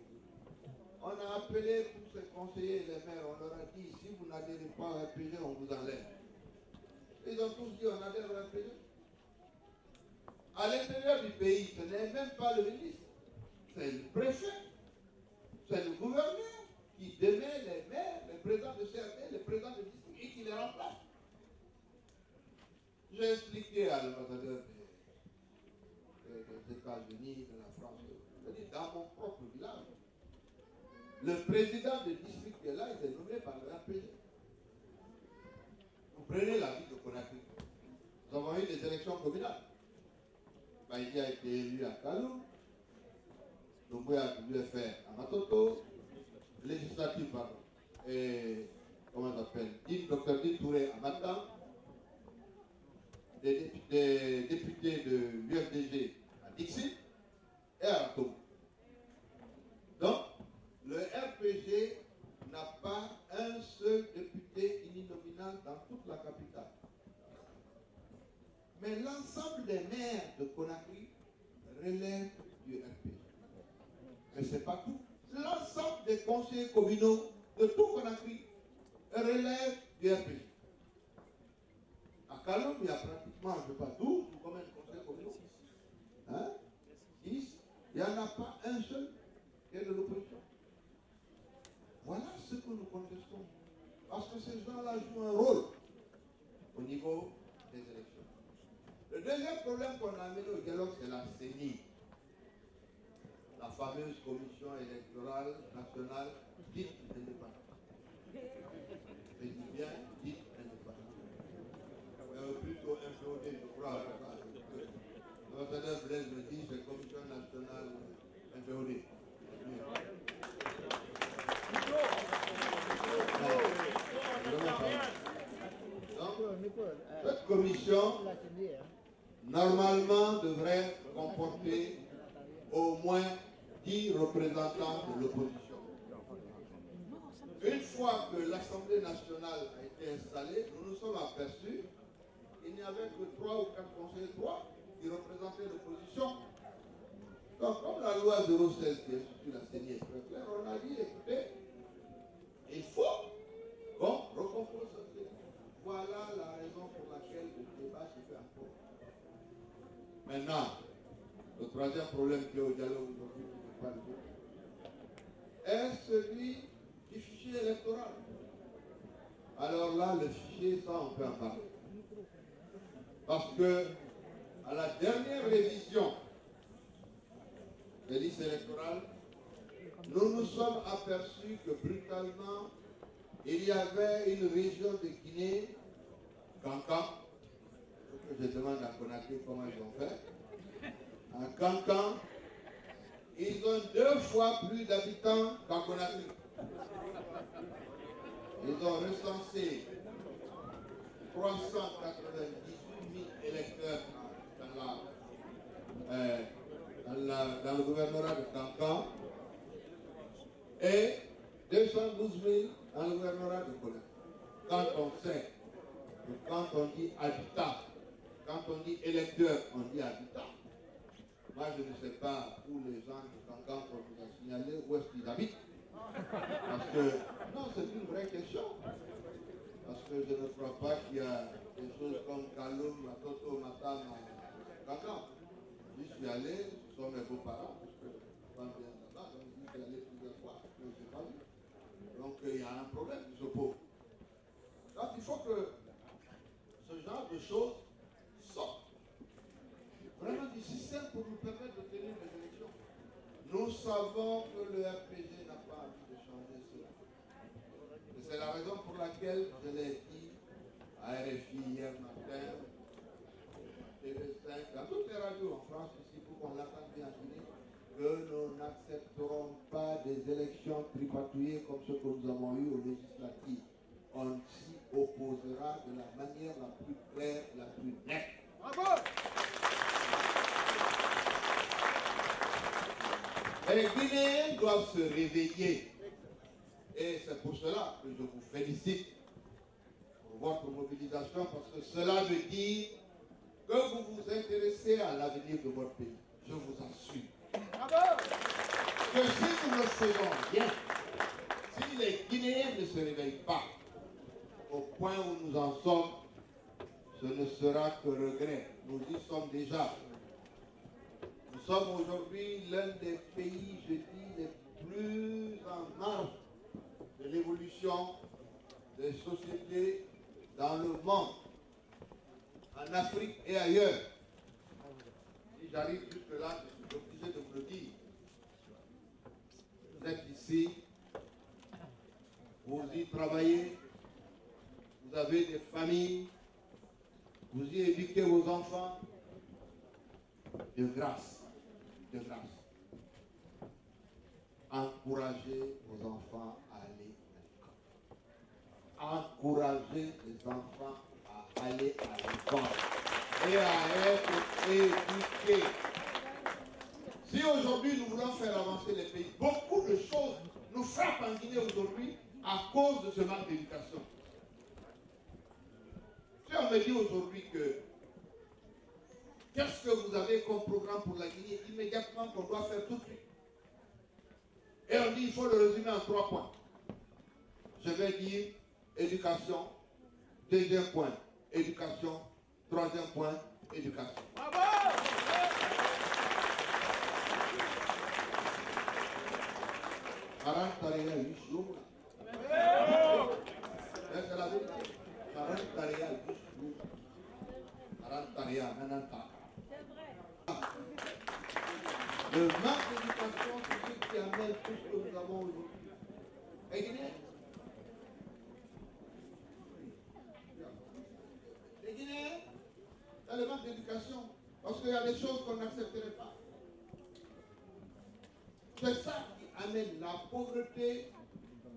On a appelé tous ces conseillers et les maires, on leur a dit, si vous n'adhérez pas au RPG, on vous enlève. Ils ont tous dit, on adhère au RPG. À l'intérieur du pays, ce n'est même pas le ministre, c'est le préfet, c'est le gouverneur qui démet les maires, les présidents de CRD, les présidents de district et qui les remplace. J'ai expliqué à l'ambassadeur des États-Unis, de la France, dans mon propre village, le président du district qui est là, il est nommé par le RPG. Vous prenez la ville de Conakry. Nous avons eu des élections communales. Baïdi a été élu à Kalou, Doumbouya a dû le faire à Matoto, législative, pardon, et comment on appelle, Dr Di Touré à Matam, des députés de l'UFDG à Dixit et à Rato. Donc, le RPG n'a pas un seul député uninominal dans toute la capitale. Mais l'ensemble des maires de Conakry relèvent du RPG. Mais ce n'est pas tout. L'ensemble des conseillers communaux de tout Conakry relèvent du RPG. À Kalom, il y a pratiquement, je ne sais pas, 12 ou combien de conseillers communaux? 10. Il n'y en a pas un seul qui est de l'opposition. Voilà ce que nous contestons. Parce que ces gens-là jouent un rôle au niveau des élections. Le deuxième problème qu'on a amené au dialogue, c'est la CENI. La fameuse commission électorale nationale dite indépendante. Je dis bien dite indépendante. Plutôt MPOD, je crois. L'ambassadeur Blaise me dit c'est commission nationale MPOD. Cette commission, normalement, devrait comporter au moins 10 représentants de l'opposition. Une fois que l'Assemblée nationale a été installée, nous nous sommes aperçus qu'il n'y avait que 3 ou 4 conseillers, 3 qui représentaient l'opposition. Donc, comme la loi 016 qui institue la CENI est très claire, on a dit, écoutez, il faut qu'on recompose ce fait. Voilà la raison pour laquelle le débat se fait encore. Maintenant, le troisième problème qui est au dialogue aujourd'hui, qui n'est pas le est celui du fichier électoral. Alors là, le fichier, ça, on peut en parler. Parce que, à la dernière révision des listes électorales, nous nous sommes aperçus que brutalement, il y avait une région de Guinée, Cancan, je demande à Conakry comment ils ont fait. En Cancan, ils ont 2 fois plus d'habitants qu'en Conakry. Ils ont recensé 398 000 électeurs dans le gouvernorat de Cancan et 212 000 dans le gouvernorat de Conakry. Quand on sait que quand on dit habitat, quand on dit électeur, on dit habitat, moi je ne sais pas où les gens de Cancan qu'on nous a signalé, où est-ce qu'ils habitent. Parce que, non, c'est une vraie question. Parce que je ne crois pas qu'il y a des choses comme Kaloum, Matoto, Matam, Cancan. J'y suis allé, ce sont mes beaux-parents, parce que je parle bien là-bas, donc j'y suis allé plusieurs fois, je ne sais pas vu. Donc il y a un problème qui se pose. Donc il faut que ce genre de choses sortent vraiment du système pour nous permettre de tenir les élections. Nous savons que le RPG n'a pas envie de changer cela. Et c'est la raison pour laquelle je l'ai dit à RFI hier matin, TV5, dans toutes les radios en France ici, pour qu'on l'entende bien en Guinée, que nous n'accepterons pas des élections tripatouillées comme ce que nous avons eu aux législatives. On s'y opposera de la manière la plus claire, la plus nette. Bravo! Les Guinéens doivent se réveiller. Et c'est pour cela que je vous félicite pour votre mobilisation, parce que cela veut dire que vous vous intéressez à l'avenir de votre pays. Je vous assure. Bravo! Que si nous le faisons bien, si les Guinéens ne se réveillent pas, au point où nous en sommes, ce ne sera que regret. Nous y sommes déjà. Nous sommes aujourd'hui l'un des pays, je dis, les plus en marge de l'évolution des sociétés dans le monde. En en Afrique et ailleurs. Si j'arrive jusque-là, je suis obligé de vous le dire. Vous êtes ici, vous y travaillez, vous avez des familles, vous y éduquez vos enfants. De grâce, de grâce. Encouragez vos enfants à aller à l'école. Encouragez les enfants à aller à l'école et à être éduqués. Si aujourd'hui nous voulons faire avancer les pays, beaucoup de choses nous frappent en Guinée aujourd'hui à cause de ce manque d'éducation. Si on me dit aujourd'hui que qu'est-ce que vous avez comme programme pour la Guinée, immédiatement qu'on doit faire tout de suite. Et on dit il faut le résumer en 3 points. Je vais dire éducation, deuxième point, éducation, troisième point, éducation. Bravo! C'est la vérité. Le manque d'éducation, c'est ce qui amène tout ce que nous avons aujourd'hui. Et Guinéens, les Guinéens, il y a le manque d'éducation, parce qu'il y a des choses qu'on n'accepterait pas. C'est ça qui amène la pauvreté,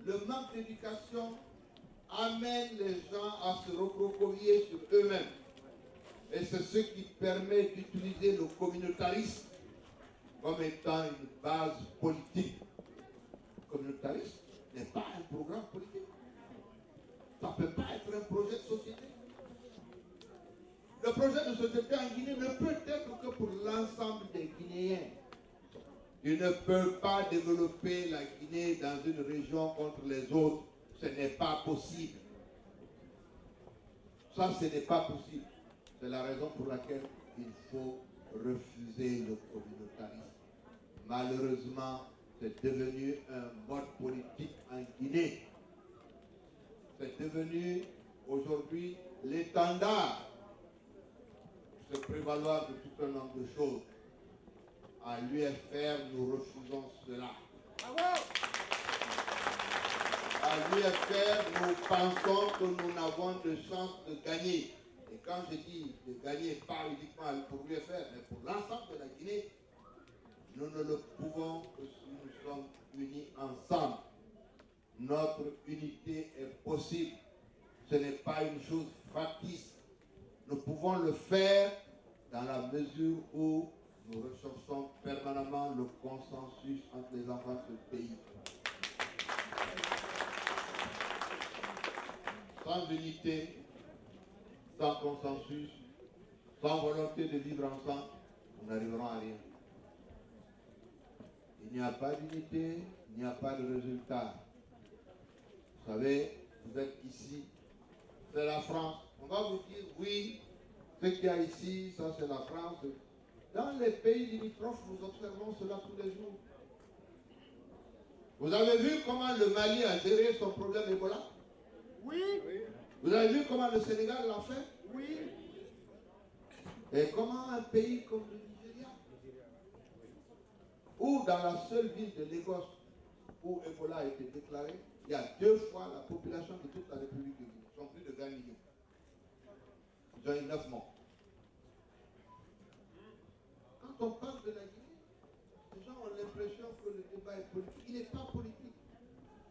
le manque d'éducation, amène les gens à se recroqueviller sur eux-mêmes. Et c'est ce qui permet d'utiliser le communautarisme comme étant une base politique. Le communautarisme n'est pas un programme politique. Ça ne peut pas être un projet de société. Le projet de société en Guinée ne peut être que pour l'ensemble des Guinéens. Ils ne peuvent pas développer la Guinée dans une région contre les autres. Ce n'est pas possible. Ça, ce n'est pas possible. C'est la raison pour laquelle il faut refuser le communautarisme. Malheureusement, c'est devenu un mode politique en Guinée. C'est devenu aujourd'hui l'étendard pour se prévaloir de tout un nombre de choses. À l'UFR, nous refusons cela. À l'UFR, nous pensons que nous n'avons de chance de gagner. Et quand je dis de gagner, pas uniquement pour l'UFR, mais pour l'ensemble de la Guinée, nous ne le pouvons que si nous sommes unis ensemble. Notre unité est possible. Ce n'est pas une chose factice. Nous pouvons le faire dans la mesure où nous recherchons permanemment le consensus entre les enfants de ce pays. Sans unité, sans consensus, sans volonté de vivre ensemble, nous n'arriverons à rien. Il n'y a pas d'unité, il n'y a pas de résultat. Vous savez, vous êtes ici, c'est la France. On va vous dire, oui, ce qu'il y a ici, ça c'est la France. Dans les pays limitrophes, nous observons cela tous les jours. Vous avez vu comment le Mali a géré son problème Ebola? Oui. Vous avez vu comment le Sénégal l'a fait? Oui. Et comment un pays comme le Nigeria, où dans la seule ville de Lagos où Ebola a été déclaré, il y a 2 fois la population de toute la République de Guinée. Ils sont plus de 20 millions. Ils ont eu 9 morts. Quand on parle de la Guinée, les gens ont l'impression que le débat est politique. Il n'est pas politique.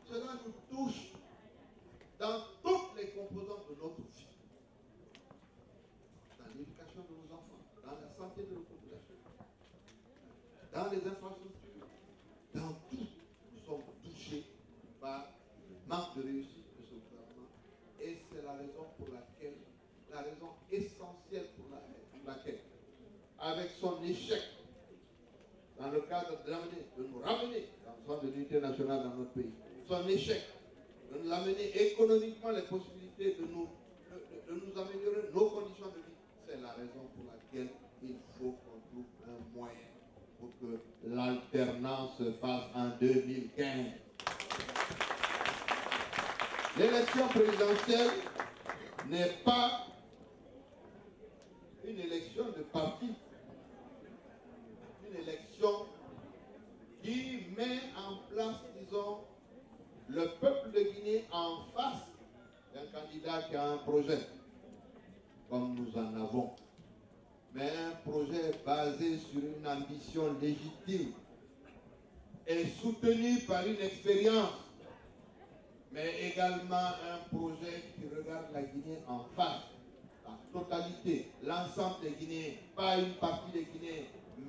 Cela nous touche dans toutes les composantes de notre vie. Dans l'éducation de nos enfants, dans la santé de nos populations, dans les infrastructures, dans tout, nous sommes touchés par le manque de réussite de ce gouvernement. Et c'est la raison pour laquelle, la raison essentielle pour laquelle, avec son échec, dans le cadre de nous ramener dans le sens de l'unité nationale dans notre pays, son échec, de nous amener économiquement les possibilités de nous améliorer nos conditions de vie, c'est la raison pour laquelle il faut qu'on trouve un moyen pour que l'alternance se fasse en 2015. L'élection présidentielle n'est pas élection de parti, une élection qui met en place, disons, le peuple de Guinée en face d'un candidat qui a un projet, comme nous en avons. Mais un projet basé sur une ambition légitime et soutenu par une expérience, mais également un projet qui regarde la Guinée en face, la totalité, l'ensemble des Guinéens, pas une partie des Guinéens,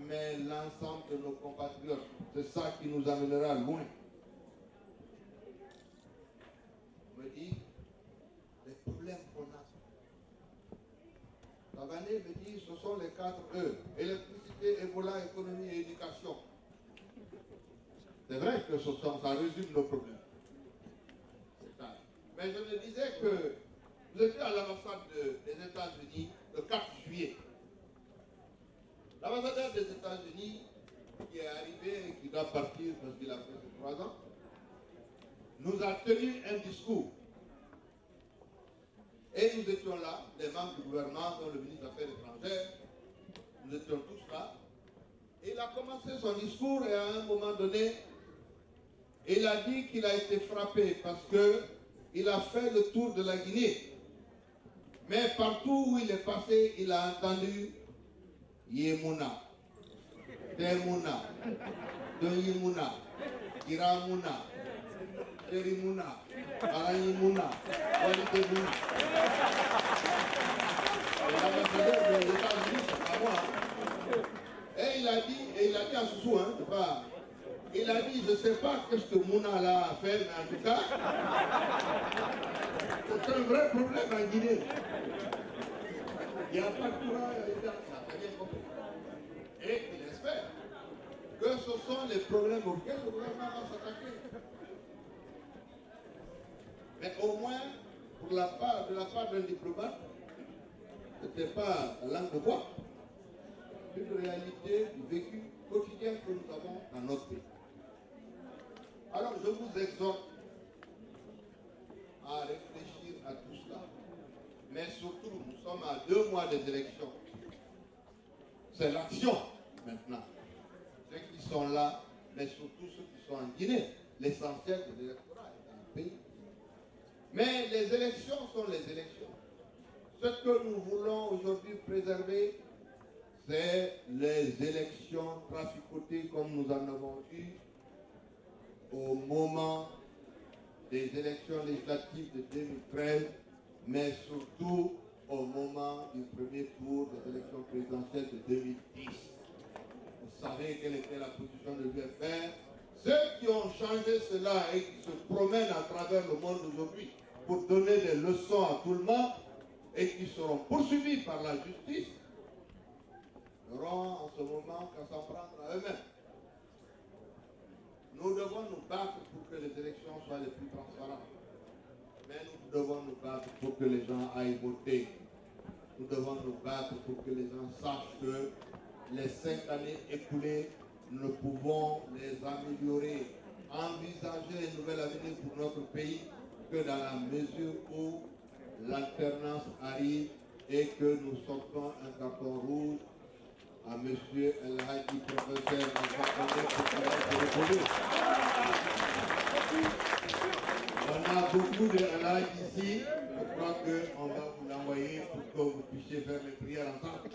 mais l'ensemble de nos compatriotes. C'est ça qui nous amènera loin. On me dit, les problèmes qu'on a. Tagané me dit, ce sont les 4 E, électricité, Ebola, économie et éducation. C'est vrai que ça résume nos problèmes. Mais je me disais que vous étiez à l'ambassade des États-Unis le 4 juillet. L'ambassadeur des États-Unis qui est arrivé et qui doit partir parce qu'il a fait ses 3 ans, nous a tenu un discours. Et nous étions là, les membres du gouvernement, dont le ministre des Affaires étrangères, nous étions tous là. Et il a commencé son discours et à un moment donné, il a dit qu'il a été frappé parce qu'il a fait le tour de la Guinée. Mais partout où il est passé, il a entendu Yemuna, Temuna, Doyimuna, Iramuna, Terimuna, Arayimuna, Walidemuna. L'ambassadeur des États-Unis, c'est pas moi. Et il a dit à Soussou, hein, c'est pas. Il a dit, je ne sais pas qu'est-ce que Mouna là a fait, mais en tout cas, c'est un vrai problème en Guinée. Il n'y a pas de courant, il n'a rien compris. Et il espère que ce sont les problèmes auxquels le gouvernement va s'attaquer. Mais au moins, de la part d'un diplomate, ce n'était pas la langue de bois. Une réalité du vécu quotidien que nous avons dans notre pays. Alors je vous exhorte à réfléchir à tout cela. Mais surtout, nous sommes à 2 mois des élections. C'est l'action maintenant. Ceux qui sont là, mais surtout ceux qui sont en Guinée. L'essentiel de l'électorat est dans le pays. Mais les élections sont les élections. Ce que nous voulons aujourd'hui préserver, c'est les élections traficotées comme nous en avons eu au moment des élections législatives de 2013, mais surtout au moment du premier tour des élections présidentielles de 2010. Vous savez quelle était la position de l'UFR. Ceux qui ont changé cela et qui se promènent à travers le monde aujourd'hui pour donner des leçons à tout le monde et qui seront poursuivis par la justice, n'auront en ce moment qu'à s'en prendre à eux-mêmes. Nous devons nous battre pour que les élections soient les plus transparentes. Mais nous devons nous battre pour que les gens aillent voter. Nous devons nous battre pour que les gens sachent que les 5 années écoulées, nous pouvons les améliorer, envisager un nouvel avenir pour notre pays que dans la mesure où l'alternance arrive et que nous sortons un carton rouge à M. El Hadi, professeur on a beaucoup de El Hadi ici. Je crois qu'on va vous l'envoyer pour que vous puissiez faire les prières ensemble.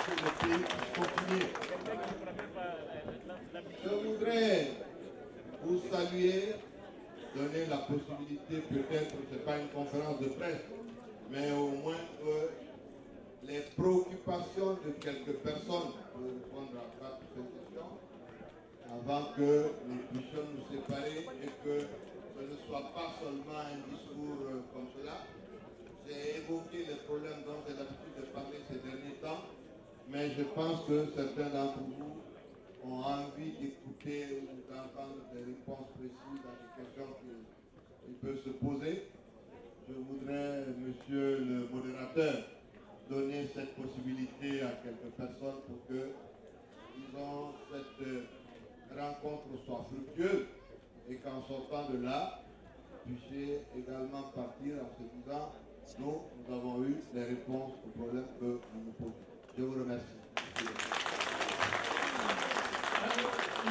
Que le pays puisse continuer. Je voudrais vous saluer, donner la possibilité, peut-être, ce n'est pas une conférence de presse, mais au moins que les préoccupations de quelques personnes pour répondre à cette question avant que nous puissions nous séparer et que ce ne soit pas seulement un discours comme cela. J'ai évoqué les problèmes dont j'ai l'habitude de parler ces derniers temps, mais je pense que certains d'entre vous ont envie d'écouter ou d'entendre des réponses précises à des questions qui peuvent se poser. Je voudrais, monsieur le modérateur, donner cette possibilité à quelques personnes pour que, disons, cette rencontre soit fructueuse et qu'en sortant de là, vous puissiez également partir en se disant nous avons eu les réponses aux problèmes que nous nous posons. Je vous remercie.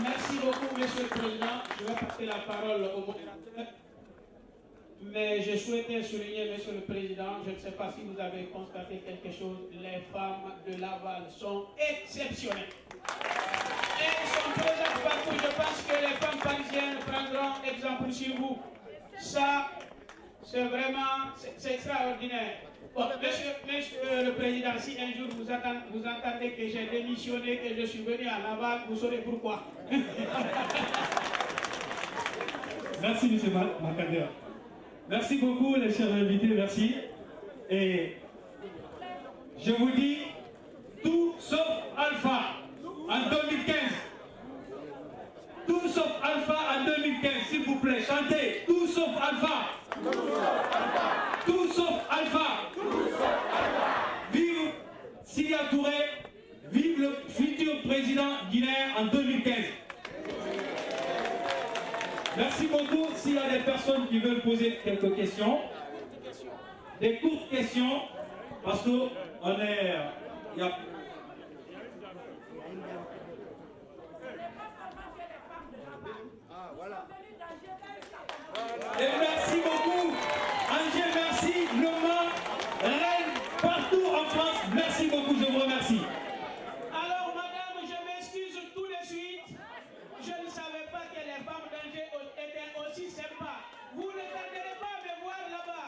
Merci beaucoup, Monsieur le Président. Je vais passer la parole au modérateur. Mais je souhaitais souligner, Monsieur le Président, je ne sais pas si vous avez constaté quelque chose, les femmes de Laval sont exceptionnelles. Elles sont présentes partout. Je pense que les femmes parisiennes prendront exemple sur vous. Ça, c'est vraiment, c'est extraordinaire. Bon, monsieur le Président, si un jour vous entendez que j'ai démissionné, que je suis venu à Laval, vous saurez pourquoi. Merci, monsieur Macader. Merci beaucoup, les chers invités, merci. Et je vous dis, tout sauf Alpha en 2015. Tout sauf Alpha en 2015, s'il vous plaît, chantez. Tout sauf Alpha. Tout sauf Alpha. Vive Sidya Touré, vive le futur président guinéen en 2015. Merci beaucoup. S'il y a des personnes qui veulent poser quelques questions, des courtes questions, parce qu'on est... Et merci beaucoup. Angers, merci. Le Mans, Rennes, partout en France. Merci beaucoup, je vous remercie. Alors, madame, je m'excuse tout de suite. Je ne savais pas que les femmes d'Angers étaient aussi sympas. Vous ne tarderez pas à me voir là-bas.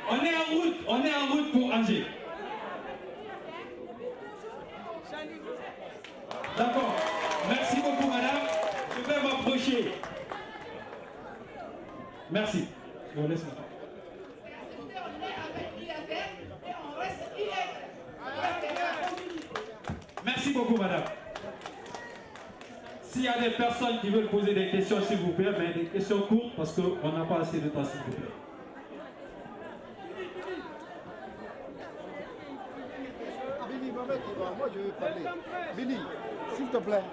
On est en route pour Angers. D'accord. Merci beaucoup, madame. Je vais m'approcher. Merci. Je vous laisse maintenant. Merci beaucoup, madame. S'il y a des personnes qui veulent poser des questions, s'il vous plaît, mais des questions courtes parce qu'on n'a pas assez de temps, s'il vous plaît. Billy, moi je veux parler. Billy, s'il te plaît.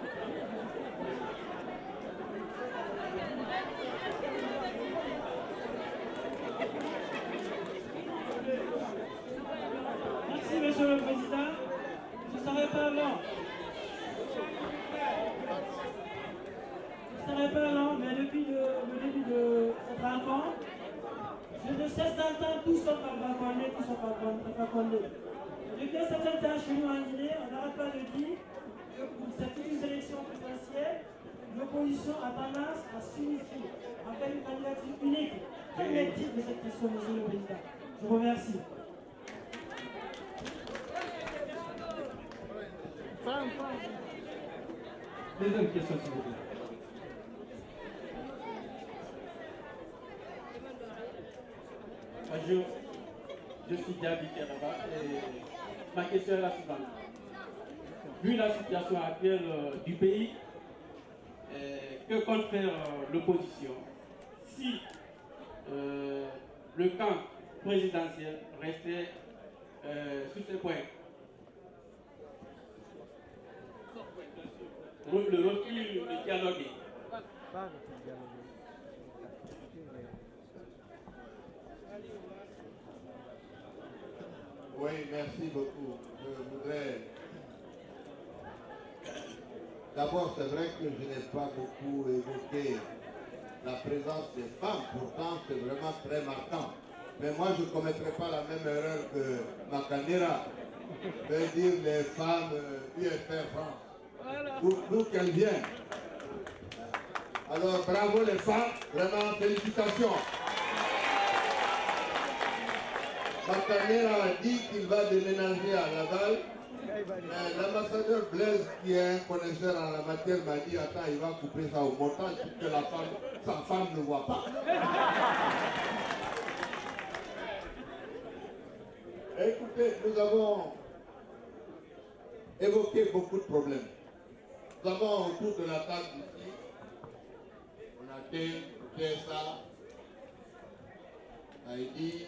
Merci, Monsieur le Président. Je ne serai pas long. Je ne serai pas long, mais depuis le début de cette rencontre, je ne cesse d'entendre tout sauf Alpha Condé, tout sauf Alpha Condé. Depuis un certain temps chez nous en Guinée, on n'arrête pas de dire que pour cette future élection présidentielle, l'opposition a tendance à s'unifier, à faire une candidature unique. Quel est le titre de cette question, Monsieur le Président? Je vous remercie. Deuxième question, s'il vous plaît. Bonjour, je suis Gabi Keraba et ma question est la suivante. Vu la situation actuelle du pays, que compte faire l'opposition si le camp présidentiel restait sur ce point? Le refus de dialoguer. Oui, merci beaucoup. Je voudrais... D'abord, c'est vrai que je n'ai pas beaucoup évoqué la présence des femmes, pourtant c'est vraiment très marquant. Mais moi, je ne commettrai pas la même erreur que Macandera, de dire les femmes UFR France, d'où qu'elles viennent. Alors, bravo les femmes, vraiment félicitations. Macandera a dit qu'il va déménager à Laval. L'ambassadeur Blaise, qui est un connaisseur en la matière, m'a dit attends, il va couper ça au montage pour que sa femme ne voit pas. Écoutez, nous avons évoqué beaucoup de problèmes. Nous avons autour de la table ici, on a TSA, Haïti,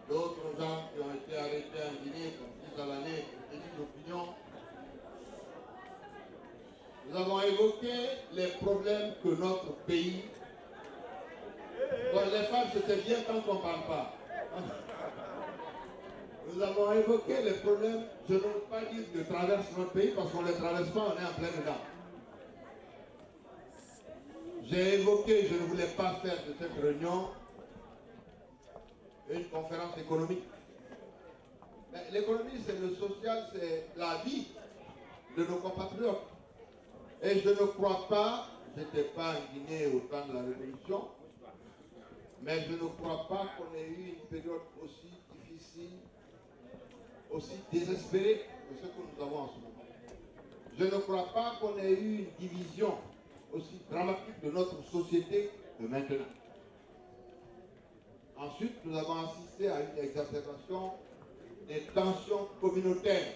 d'autres gens qui ont été arrêtés en Guinée, comme Salané, délit d'opinion. Nous avons évoqué les problèmes que notre pays Bon, les femmes, c'était bien tant qu'on ne parle pas. Nous avons évoqué les problèmes, je n'ose pas dire que traversent notre pays parce qu'on ne les traverse pas, on est en plein dedans. J'ai évoqué, je ne voulais pas faire de cette réunion une conférence économique. Mais l'économie, c'est le social, c'est la vie de nos compatriotes. Et je ne crois pas, je n'étais pas en Guinée au temps de la Révolution, mais je ne crois pas qu'on ait eu une période aussi difficile, aussi désespérée que ce que nous avons en ce moment. Je ne crois pas qu'on ait eu une division aussi dramatique de notre société que maintenant. Ensuite, nous avons assisté à une exacerbation des tensions communautaires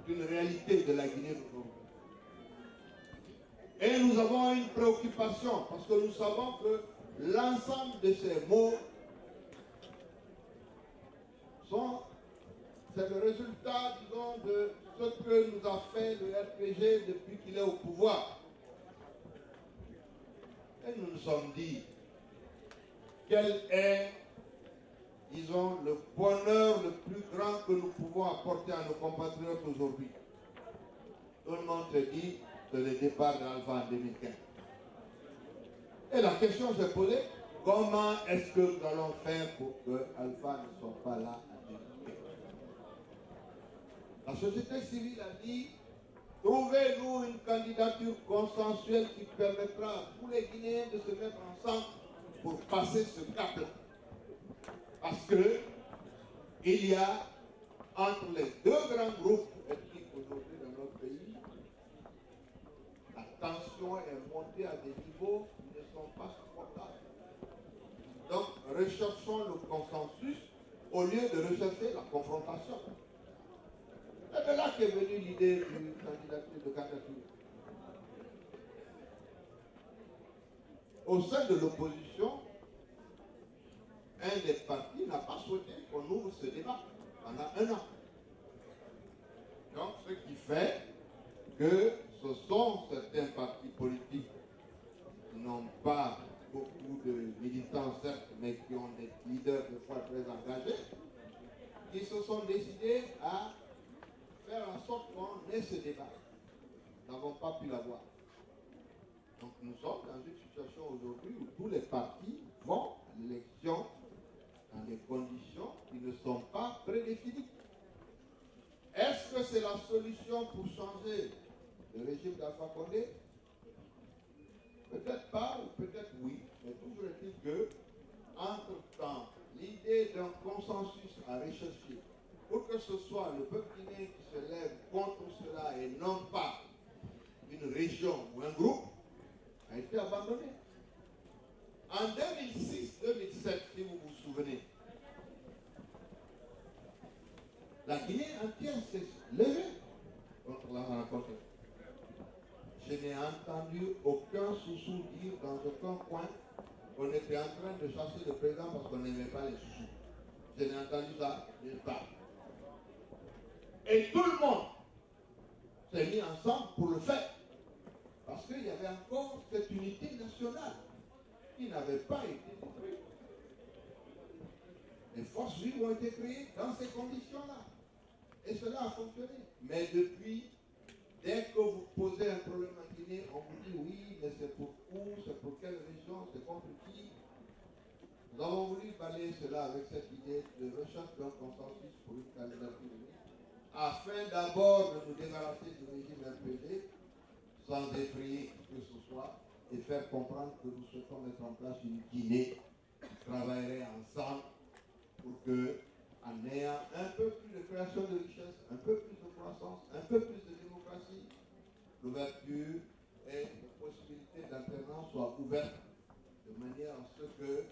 d'une réalité de la Guinée d'aujourd'hui. Et nous avons une préoccupation parce que nous savons que l'ensemble de ces maux c'est le résultat, disons, de ce que nous a fait le RPG depuis qu'il est au pouvoir. Et nous nous sommes dit, quel est, disons, le bonheur le plus grand que nous pouvons apporter à nos compatriotes aujourd'hui? Tout le monde se dit, c'est le départ d'Alpha en 2015. Et la question s'est posée, comment est-ce que nous allons faire pour que Alpha ne soit pas là en 2015? La société civile a dit, trouvez-nous une candidature consensuelle qui permettra à tous les Guinéens de se mettre ensemble pour passer ce cap-là. Parce que il y a entre les deux grands groupes ethniques aujourd'hui dans notre pays, la tension est montée à des niveaux qui ne sont pas supportables. Donc, recherchons le consensus au lieu de rechercher la confrontation. C'est de là qu'est venue l'idée de candidature. Au sein de l'opposition, un des partis n'a pas souhaité qu'on ouvre ce débat pendant un an. Donc, ce qui fait que ce sont certains partis politiques qui n'ont pas beaucoup de militants, certes, mais qui ont des leaders de foi très engagés, qui se sont décidés à faire en sorte qu'on ait ce débat. Nous n'avons pas pu l'avoir. Donc nous sommes dans une situation aujourd'hui où tous les partis vont à l'élection dans des conditions qui ne sont pas prédéfinies. Est-ce que c'est la solution pour changer le régime d'Alpha Condé? Peut-être pas, ou peut-être oui, mais toujours est-il que, entre-temps, l'idée d'un consensus à rechercher pour que ce soit le peuple guinéen qui se lève contre cela et non pas une région ou un groupe, a été abandonné. En 2006-2007, si vous vous souvenez, la Guinée entière s'est levée contre la rencontre. Je n'ai entendu aucun sous-sous dire dans aucun coin qu'on était en train de chasser le président parce qu'on n'aimait pas les sous-sous. Je n'ai entendu ça nulle part. Et tout le monde s'est mis ensemble pour le faire. Parce qu'il y avait encore cette unité nationale qui n'avait pas été détruite. Les forces vives ont été créées dans ces conditions-là. Et cela a fonctionné. Mais depuis, dès que vous posez un problème en Guinée, on vous dit oui, mais c'est pour où, c'est pour quelle région, c'est contre qui. Nous avons voulu balayer cela avec cette idée de recherche d'un consensus pour une candidature unique, afin d'abord de nous débarrasser du régime RPG, sans effrayer qui que ce soit, et faire comprendre que nous souhaitons mettre en place une Guinée qui travaillerait ensemble pour que, en ayant un peu plus de création de richesse, un peu plus de croissance, un peu plus de démocratie, l'ouverture et les possibilités d'alternance soient ouvertes de manière à ce que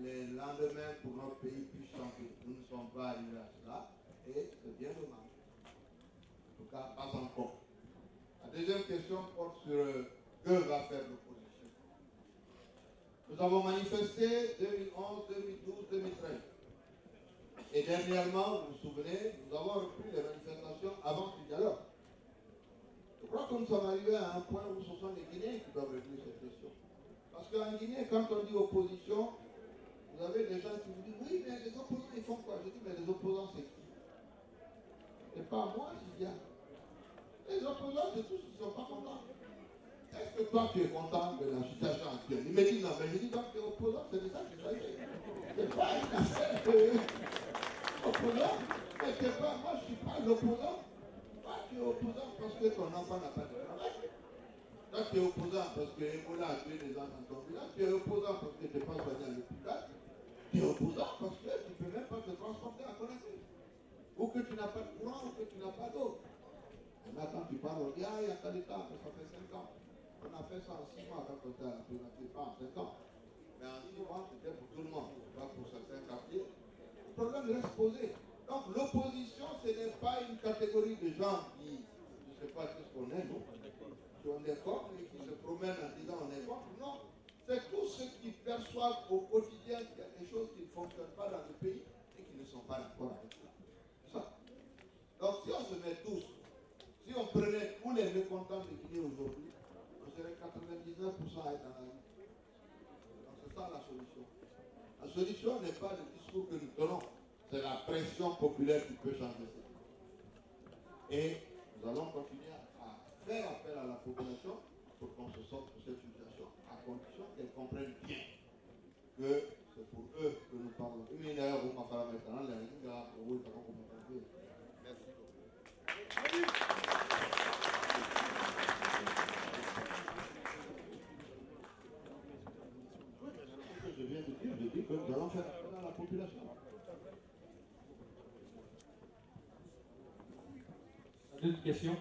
les lendemains pour notre pays puissent changer. Nous ne sommes pas arrivés à cela et c'est bien dommage. En tout cas, pas encore. La deuxième question porte sur que va faire l'opposition. Nous avons manifesté 2011, 2012, 2013. Et dernièrement, vous vous souvenez, nous avons repris les manifestations avant ce dialogue. Je crois que nous sommes arrivés à un point où ce sont les Guinéens qui doivent régler cette question. Parce qu'en Guinée, quand on dit opposition, vous avez des gens qui vous disent, oui, mais les opposants, ils font quoi? Je dis, mais les opposants, c'est qui? C'est pas moi, Sidia. Les opposants, c'est tous qui ne sont pas contents. Est-ce que toi, tu es content de la situation actuelle? Il me dit, non, mais je dis, donc, les opposants, c'est de ça qu'il s'agit. C'est pas une affaire d'opposant. Mais c'est pas, moi, je ne suis pas l'opposant. Toi, tu es opposant parce que ton enfant n'a pas de travail. Toi, tu es opposant parce que Ebola a tué des gens dans ton village. Tu es opposant parce que tu n'es pas soigné à l'hôpital. Tu es opposant parce que tu ne peux même pas te transporter à Conakry. Ou que tu n'as pas de courant, ou que tu n'as pas d'eau. Et là, quand tu parles, on dit, ah, il y a tel état, ça fait 5 ans. On a fait ça en 6 mois quand on était à la primature, pas en 5 ans. Mais en 6 mois, c'était pour tout le monde, pas pour certains quartiers. Le problème reste posé. Donc l'opposition, ce n'est pas une catégorie de gens qui, je ne sais pas ce qu'on est, non? Si on est contre et qui se promènent en disant on est contre, non. C'est tous ceux qui perçoivent au quotidien qu'il y a des choses qui ne fonctionnent pas dans le pays et qui ne sont pas d'accord avec ça. C'est ça. Donc si on se met tous, si on prenait tous les mécontents de Guinée aujourd'hui, on serait 99% à être dans la vie. Donc c'est ça la solution. La solution n'est pas le discours que nous donnons, c'est la pression populaire qui peut changer ça. Et nous allons continuer à faire appel à la population pour qu'on se sorte de cette situation, à condition qu'elle comprenne bien que c'est pour eux que nous parlons. Merci. Je viens de dire, je dis que nous allons faire appel à la population. D'autres questions?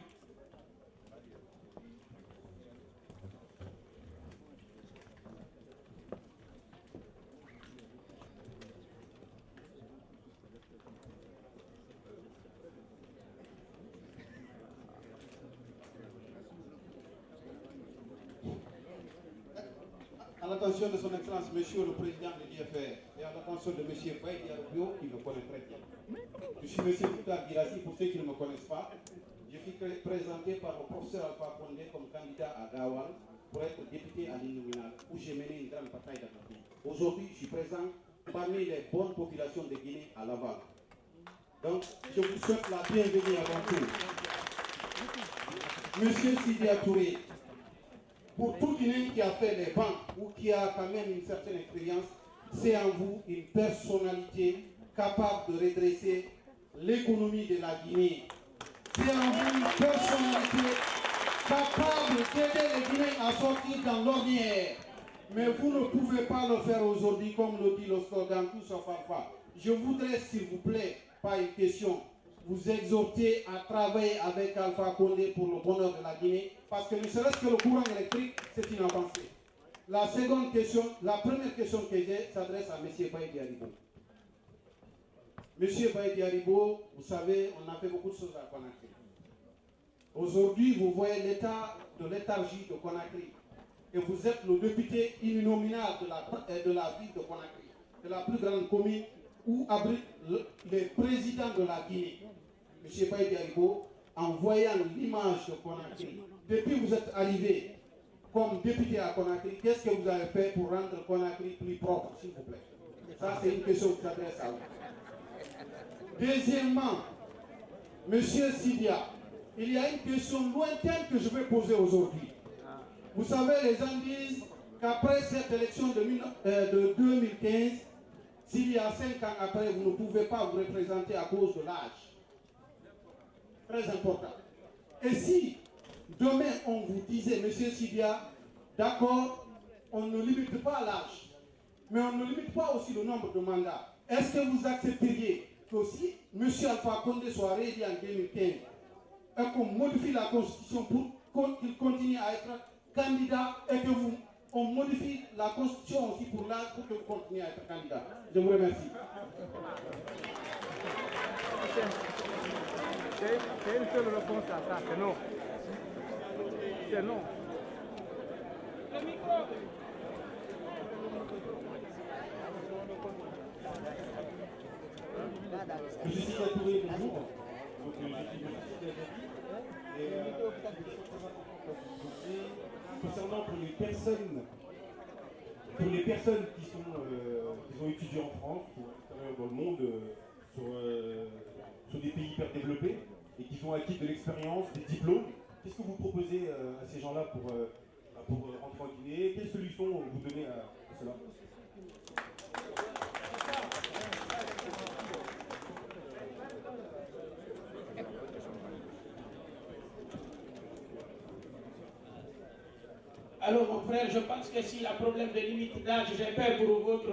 À l'attention de son Excellence, Monsieur le Président de l'IFR, et à l'attention de Monsieur Faye Diarabio, qui me connaît très bien. Je suis Monsieur Mouktar Girassi, pour ceux qui ne me connaissent pas. Je suis présenté par le professeur Alpha Condé comme candidat à Gawal pour être député à l'Innominal, où j'ai mené une grande bataille dans le pays. Aujourd'hui, je suis présent parmi les bonnes populations de Guinée à Laval. Donc, je vous souhaite la bienvenue avant tout. Monsieur Sidia Touré, pour tout Guinéen qui a fait les banques ou qui a quand même une certaine expérience, c'est en vous une personnalité capable de redresser l'économie de la Guinée. C'est en vous une personnalité capable d'aider les Guinéens à sortir dans l'ornière. Mais vous ne pouvez pas le faire aujourd'hui, comme le dit le slogan Tout sauf Alpha. Je voudrais, s'il vous plaît, pas une question, vous exhorter à travailler avec Alpha Condé pour le bonheur de la Guinée, parce que ne serait-ce que le courant électrique, c'est une avancée. La seconde question, la première question que j'ai s'adresse à M. Baye Diaribo. M. Baye Diaribo, vous savez, on a fait beaucoup de choses à Conakry. Aujourd'hui, vous voyez l'état de léthargie de Conakry. Et vous êtes le député uninominal de la ville de Conakry, de la plus grande commune où abrite le président de la Guinée, M. Baye Diaribo, en voyant l'image de Conakry. Depuis que vous êtes arrivé comme député à Conakry, qu'est-ce que vous avez fait pour rendre Conakry plus propre, s'il vous plaît? Ça, c'est une question qui s'adresse à vous. Deuxièmement, M. Sidia, il y a une question lointaine que je vais poser aujourd'hui. Vous savez, les gens disent qu'après cette élection de 2015, s'il y a 5 ans après, vous ne pouvez pas vous représenter à cause de l'âge. Très important. Et si demain on vous disait, M. Sidia, d'accord, on ne limite pas l'âge, mais on ne limite pas aussi le nombre de mandats, est-ce que vous accepteriez que si M. Alpha Condé soit réélu en 2015 et qu'on modifie la Constitution pour qu'il continue à être candidat et que on modifie la Constitution aussi pour l'âge pour que vous continuiez à être candidat? Je vous remercie. C'est une seule réponse à ça, c'est non. C'est non. Le micro. Je suis Touré, bonjour. Donc, je suis et concernant pour les personnes pour les personnes qui ont étudié en France ou dans le monde, sur des pays hyper développés et qui ont acquis de l'expérience, des diplômes, qu'est-ce que vous proposez à ces gens-là pour rentrer en Guinée? Quelles solutions vous donnez à cela? Alors mon frère, je pense que s'il y a un problème de limite d'âge, j'ai peur pour votre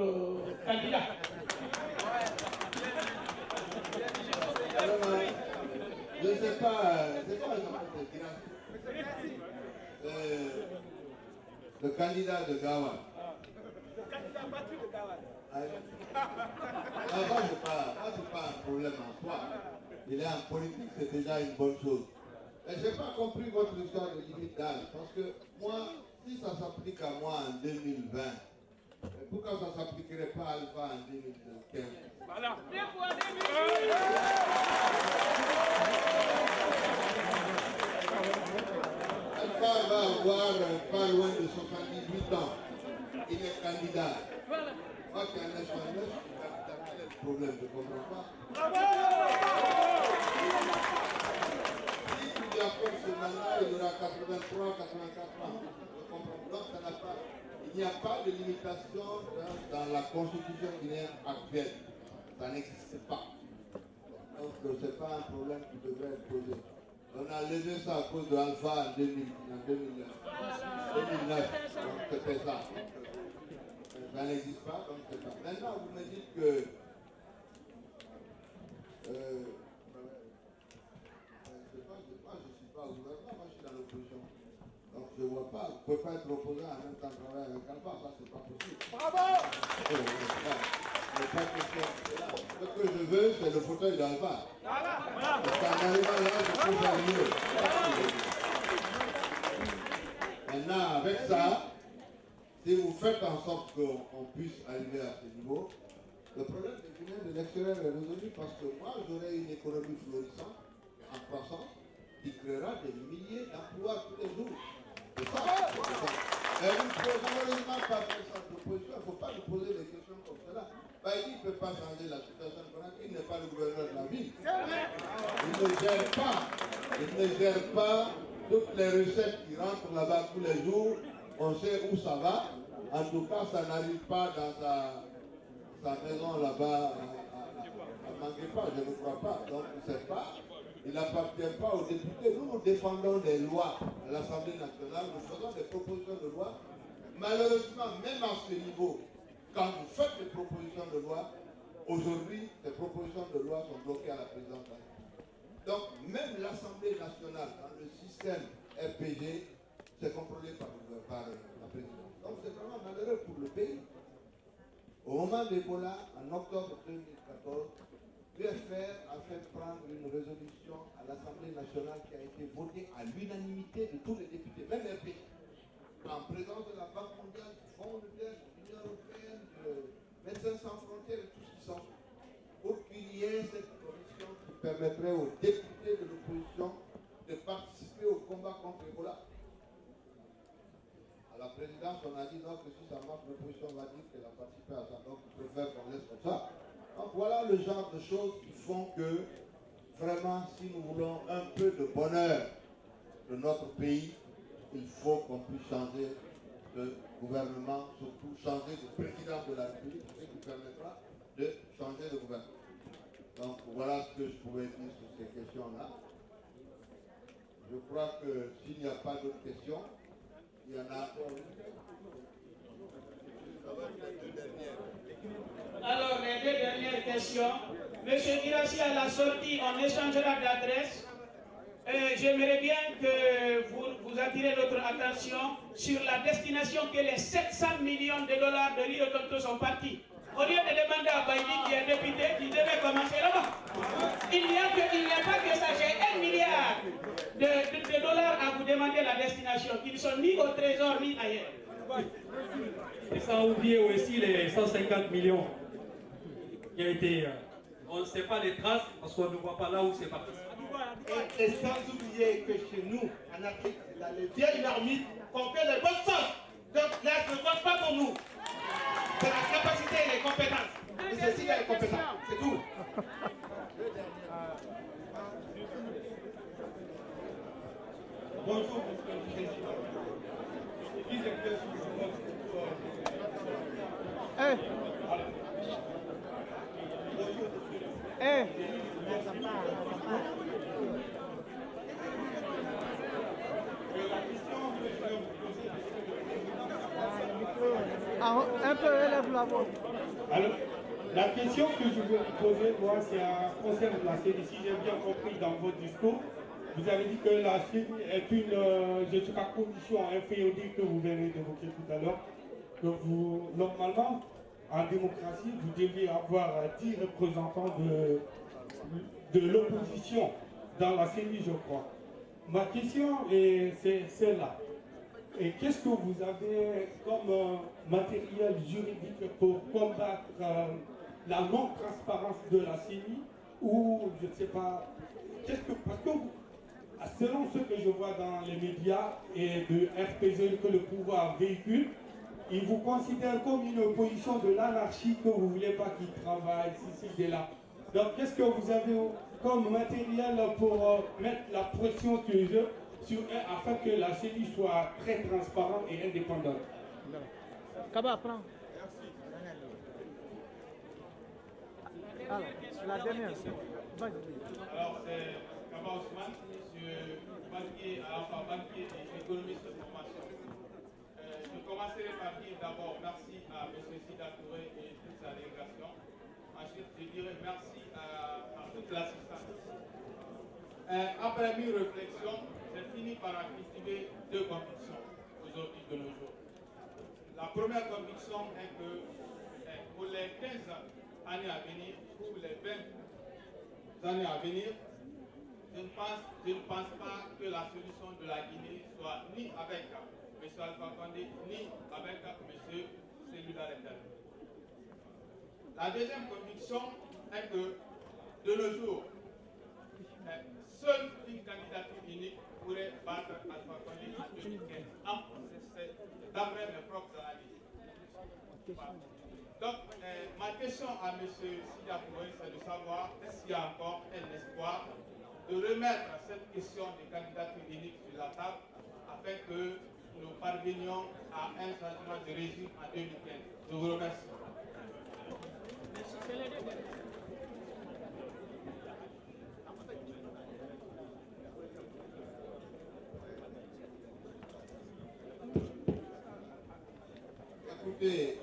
candidat. Alors, je ne sais pas, c'est quoi le candidat de Gawa. Le candidat battu de Gawa. Moi, c'est pas un problème en soi. Il est en politique, c'est déjà une bonne chose. Mais je n'ai pas compris votre histoire de limite d'âge. Parce que moi, si ça s'applique à moi en 2020, pourquoi ça ne s'appliquerait pas à Alpha en 2015? Voilà. Alpha va avoir pas loin de 78 ans. Il est candidat. Moi qui en ai 69, je suis candidat. Quel est le problème? Je ne comprends pas. Si tu lui accordes ce mandat, il aura 83, 84 ans. Je comprends. Donc ça n'a pas. Il n'y a pas de limitation dans la constitution guinéenne actuelle. Ça n'existe pas. Donc ce n'est pas un problème qui devrait être posé. On a levé ça à cause de Alpha en 2009. Donc c'était ça. Ça n'existe pas, donc c'est pas. Maintenant, vous me dites que je ne suis pas au gouvernement, moi je suis dans l'opposition. Donc je ne vois pas, vous ne pouvez pas être opposant en même temps travailler avec Alpha, ça c'est pas possible. Bravo! C'est pas question de cela. Ce que je veux, c'est le fauteuil d'Alpha. Voilà. Parce qu'en arrivant là, je peux faire mieux. Maintenant, avec ça, si vous faites en sorte qu'on puisse arriver à ce niveau, le problème des Guinéens de l'extérieur est résolu parce que moi, j'aurai une économie florissante, en croissance, qui créera des milliers d'emplois tous les jours. C'est ça. Et vous ne pouvez malheureusement pas faire ça d'opposition. Il ne faut pas nous poser des questions comme cela. Il ne peut pas changer la situation de Conakry, il n'est pas le gouverneur de la ville. Il ne gère pas toutes les recettes qui rentrent là-bas tous les jours. On sait où ça va. En tout cas, ça n'arrive pas dans sa maison là-bas à Manguépa, je ne crois pas. Donc, je ne sais pas. Il n'appartient pas aux députés. Nous défendons des lois à l'Assemblée nationale. Nous faisons des propositions de loi. Malheureusement, même à ce niveau, quand vous faites des propositions de loi, aujourd'hui, ces propositions de loi sont bloquées à la présidence. Donc, même l'Assemblée nationale, dans le système RPG, c'est contrôlé par la présidence. Donc, c'est vraiment malheureux pour le pays. Au moment d'Ebola, en octobre 2014, l'UFR a fait prendre une résolution à l'Assemblée nationale qui a été votée à l'unanimité de tous les députés, même RPG, en présence de la Banque mondiale, du Fonds monétaire, de l'Union européenne, de Médecins sans frontières et tout ce qui s'en fout, pour qu'il y ait cette commission qui permettrait aux députés de l'opposition de participer au combat contre Ebola. À la présidence, on a dit non, que si ça marche, l'opposition va dire qu'elle a participé à ça, donc on préfère qu'on laisse comme ça. Donc voilà le genre de choses qui font que, vraiment, si nous voulons un peu de bonheur de notre pays, il faut qu'on puisse changer de gouvernement, surtout changer de président de la République, ce qui permettra de changer de gouvernement. Donc voilà ce que je pouvais dire sur ces questions-là. Je crois que s'il n'y a pas d'autres questions, il y en a encore une. Alors, les deux dernières questions. Monsieur Guirassy, à la sortie, on échangera d'adresse. J'aimerais bien que vous attirez notre attention sur la destination que les 700 millions de dollars de Rio Tinto sont partis. Au lieu de demander à Baïdi, qui est député, qui devait commencer là-bas. Il n'y a pas que ça, j'ai 1 milliard de dollars à vous demander la destination, qui ne sont ni au trésor ni ailleurs. Et sans oublier aussi les 150 millions qui a été... on ne sait pas les traces parce qu'on ne voit pas là où c'est parti. Et sans oublier que chez nous, en Afrique, dans les vieilles marmites, qu'on fait les bonnes choses. Donc là, ne vote pas pour nous. Un peu élève la voix. Alors, la question que je veux vous poser, moi, c'est concerne la CENI. Si j'ai bien compris dans votre discours, vous avez dit que la CENI est une, je ne sais pas, condition infériorique que vous venez d'évoquer tout à l'heure, que vous, normalement, en démocratie, vous deviez avoir 10 représentants de l'opposition dans la CENI, je crois. Ma question c'est celle-là. Et qu'est-ce que vous avez comme matériel juridique pour combattre la non-transparence de la CENI ou, je ne sais pas, parce que selon ce que je vois dans les médias et de RPG que le pouvoir véhicule, ils vous considèrent comme une opposition de l'anarchie que vous ne voulez pas qu'ils travaillent, et là. Donc qu'est-ce que vous avez comme matériel pour mettre la pression sur eux afin que la CENI soit très transparente et indépendante? Kaba, prends. Alors, la dernière. Alors, c'est Kaba Ousmane, banquier et économiste de formation. Je commencerai par dire d'abord merci à M. Sida Touré et toute sa délégation. Ensuite, je dirais merci à toute l'assistance. Après mes réflexions, j'ai fini par cultiver deux convictions aujourd'hui de nos jours. La première conviction est que pour les 15 années à venir, ou les 20 années à venir, je ne pense pas que la solution de la Guinée soit ni avec M. Alpha Condé, ni avec M. Cellula Rendel. La deuxième conviction est que, de nos jours, seule une candidature unique pourrait battre Alpha Condé en 2015, d'après mes propres analyses. Donc, ma question à M. Sida Touré, c'est de savoir est-ce qu'il y a encore un espoir de remettre cette question de candidature unique sur la table afin que nous parvenions à un changement de régime en 2015. Je vous remercie. Écoutez,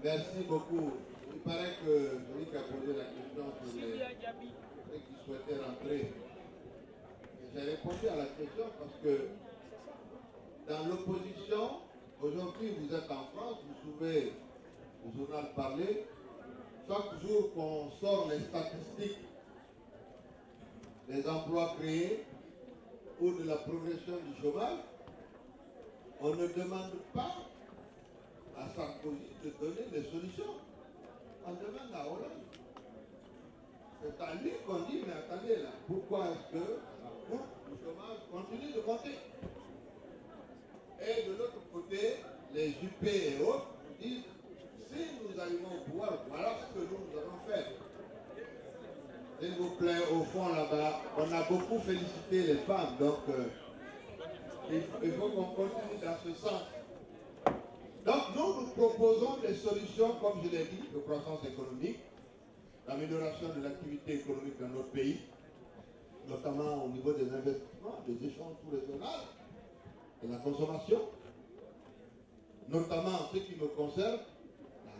merci beaucoup. Il paraît que celui qui a posé la question sur ceux qui souhaitaient rentrer. J'ai répondu à la question parce que dans l'opposition, aujourd'hui vous êtes en France, vous suivez le journal Parler, chaque jour qu'on sort les statistiques des emplois créés ou de la progression du chômage, on ne demande pas à Sarkozy de donner des solutions. On demande à Hollande. C'est à lui qu'on dit, mais attendez là, pourquoi est-ce que la courbe du chômage continue de monter? Et de l'autre côté, les UP et autres nous disent, si nous arrivons au pouvoir, voilà ce que nous allons faire. S'il vous plaît, au fond là-bas, on a beaucoup félicité les femmes, donc il faut qu'on continue dans ce sens. Donc nous proposons des solutions, comme je l'ai dit, de croissance économique, d'amélioration de l'activité économique dans notre pays, notamment au niveau des investissements, des échanges sous-régionaux, de la consommation, notamment en ce qui me concerne,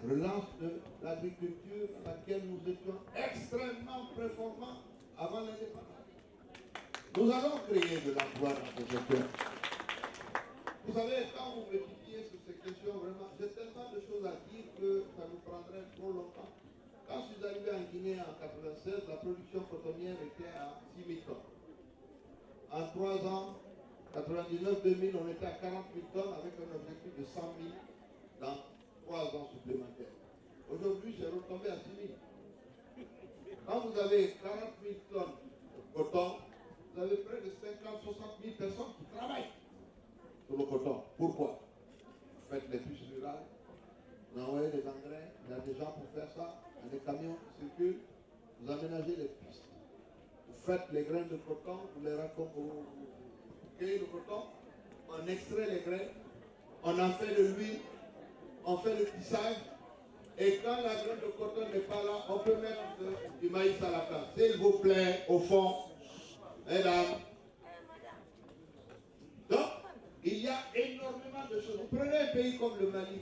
la relance de l'agriculture à laquelle nous étions extrêmement performants avant l'indépendance. Nous allons créer de l'emploi dans ce secteur. Vous savez, quand vous me titillez sur ces questions, vraiment, j'ai tellement de choses à dire que ça nous prendrait trop longtemps. Quand je suis arrivé en Guinée en 1996, la production cotonnière était à 6 000 tonnes. En 3 ans, 99-2000, on était à 40 000 tonnes avec un objectif de 100 000 dans 3 ans supplémentaires. Aujourd'hui, c'est retombé à 6 000. Quand vous avez 40 000 tonnes de coton, vous avez près de 50-60 000 personnes qui travaillent sur le coton. Pourquoi? Vous faites les puces rurales, vous envoyez des engrais, il y a des gens pour faire ça, il y a des camions qui circulent, vous aménagez les pistes. Vous faites les graines de coton, vous les cueillez le coton, on extrait les graines, on en fait de l'huile, on fait le tissage, et quand la graine de coton n'est pas là, on peut mettre du maïs à la place. S'il vous plaît, au fond, mesdames. Donc, il y a énormément de choses. Vous prenez un pays comme le Mali,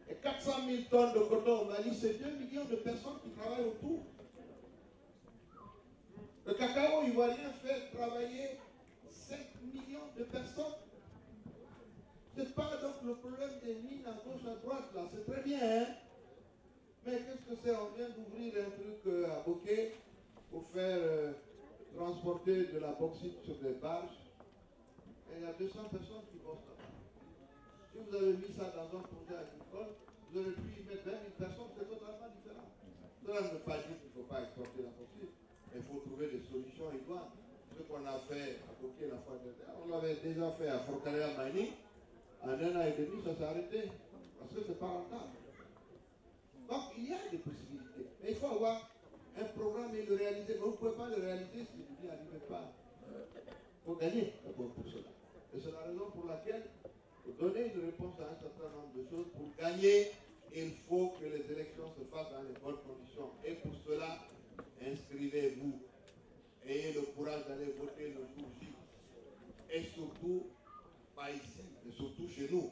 et 400 000 tonnes de coton au Mali, c'est 2 millions de personnes qui travaillent autour. Le cacao ivoirien fait travailler 5 millions de personnes. Ce n'est pas donc le problème des mines à gauche, à droite, là. C'est très bien, hein? Mais qu'est-ce que c'est? On vient d'ouvrir un truc à Bokeh pour faire transporter de la bauxite sur des barges. Et il y a 200 personnes qui bossent là-bas. Si vous avez mis ça dans un projet agricole, vous aurez pu y mettre 20 000 personnes, c'est totalement différent. Cela ne veut pas dire qu'il ne faut pas exporter la bauxite. Il faut trouver des solutions idoines. Ce qu'on a fait à Bokeh la fois dernière, on l'avait déjà fait à Forcalea Mining. En 1 an et demi, ça s'est arrêté. Parce que ce n'est pas rentable. Donc, il y a des possibilités. Mais il faut avoir un programme et le réaliser. Mais vous ne pouvez pas le réaliser si vous n'y arrivez pas. Il faut gagner d'abord pour cela. Et c'est la raison pour laquelle, pour donner une réponse à un certain nombre de choses, pour gagner, il faut que les élections se fassent dans les bonnes conditions. Et pour cela, inscrivez-vous. Ayez le courage d'aller voter le jour J. Et surtout, pas ici, mais surtout chez nous.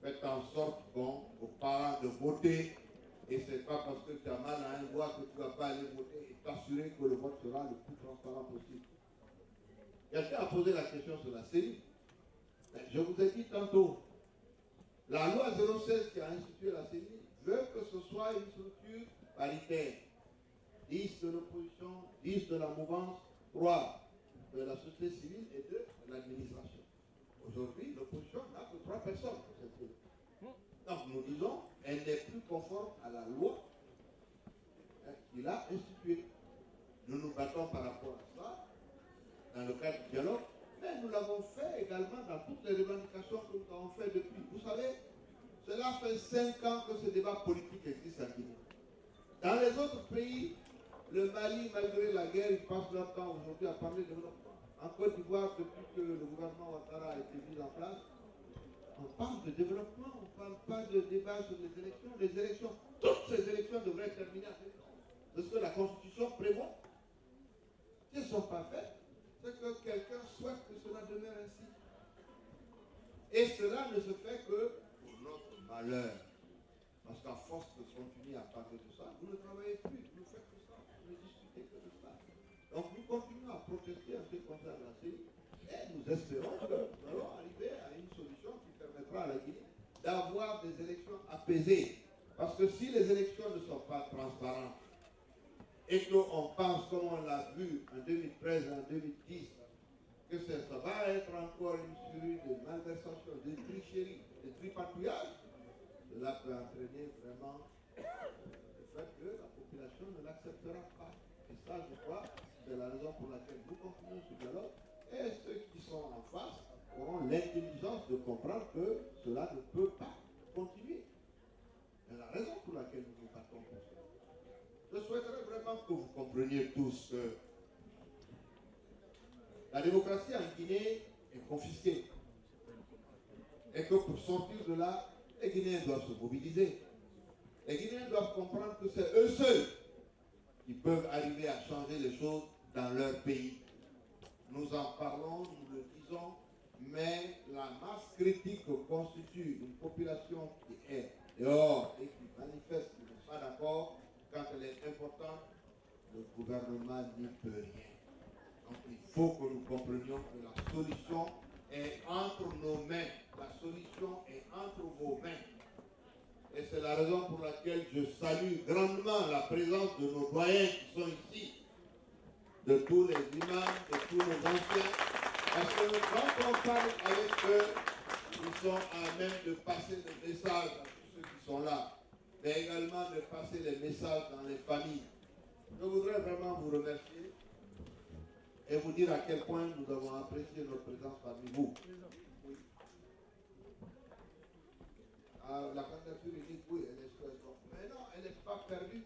Faites en sorte aux parents de voter. Et ce n'est pas parce que tu as mal à un doigt que tu ne vas pas aller voter et t'assurer que le vote sera le plus transparent possible. Quelqu'un a posé la question sur la CENI. Je vous ai dit tantôt, la loi 016 qui a institué la CENI veut que ce soit une structure paritaire. 10 de l'opposition, 10 de la mouvance, 3 de la société civile et 2 de l'administration. Aujourd'hui, l'opposition n'a que 3 personnes. Donc nous disons, elle n'est plus conforme à la loi qu'il a instituée. Nous nous battons par rapport à ça, dans le cadre du dialogue, mais nous l'avons fait également dans toutes les revendications que nous avons fait depuis. Vous savez, cela fait 5 ans que ce débat politique existe en Guinée. Dans les autres pays, le Mali, malgré la guerre, ils passent leur temps aujourd'hui à parler de développement. En Côte d'Ivoire, depuis que le gouvernement Ouattara a été mis en place, on parle de développement, on ne parle pas de débat sur les élections. Les élections, toutes ces élections devraient terminer à l'élection. C'est ce que la Constitution prévoit. Si elles ne sont pas faites, c'est que quelqu'un souhaite que cela demeure ainsi. Et cela ne se fait que pour notre malheur. Parce qu'à force de continuer à parler de ça, vous ne travaillez plus, vous ne faites que ça, vous ne discutez que de ça. Donc nous continuons à protester en ce qui concerne la CENI et nous espérons que nous allons arriver à une solution qui permettra à la Guinée d'avoir des élections apaisées. Parce que si les élections ne sont pas transparentes et qu'on pense, comme on l'a vu en 2013 et en 2010, que ça va être encore une série de malversations, de tricheries, de tripatouillages, cela peut entraîner vraiment le fait que la population ne l'acceptera pas. Et ça, je crois, c'est la raison pour laquelle nous continuons ce dialogue. Et ceux qui sont en face auront l'intelligence de comprendre que cela ne peut pas continuer. C'est la raison pour laquelle nous nous battons pour cela. Je souhaiterais vraiment que vous compreniez tous que la démocratie en Guinée est confisquée. Et que pour sortir de là, les Guinéens doivent se mobiliser. Les Guinéens doivent comprendre que c'est eux seuls qui peuvent arriver à changer les choses dans leur pays. Nous en parlons, nous le disons, mais la masse critique que constitue une population qui est dehors et qui manifeste qui n'est pas d'accord, quand elle est importante, le gouvernement n'y peut rien. Donc il faut que nous comprenions que la solution est entre nos mains. La solution est entre vos mains. Et c'est la raison pour laquelle je salue grandement la présence de nos doyens qui sont ici, de tous les imams, de tous les anciens, parce que quand on parle avec eux, ils sont à même de passer des messages à tous ceux qui sont là, mais également de passer les messages dans les familles. Je voudrais vraiment vous remercier et vous dire à quel point nous avons apprécié notre présence parmi vous. Oui. La candidature unique, oui, elle est exclusive. Mais non, elle n'est pas perdue.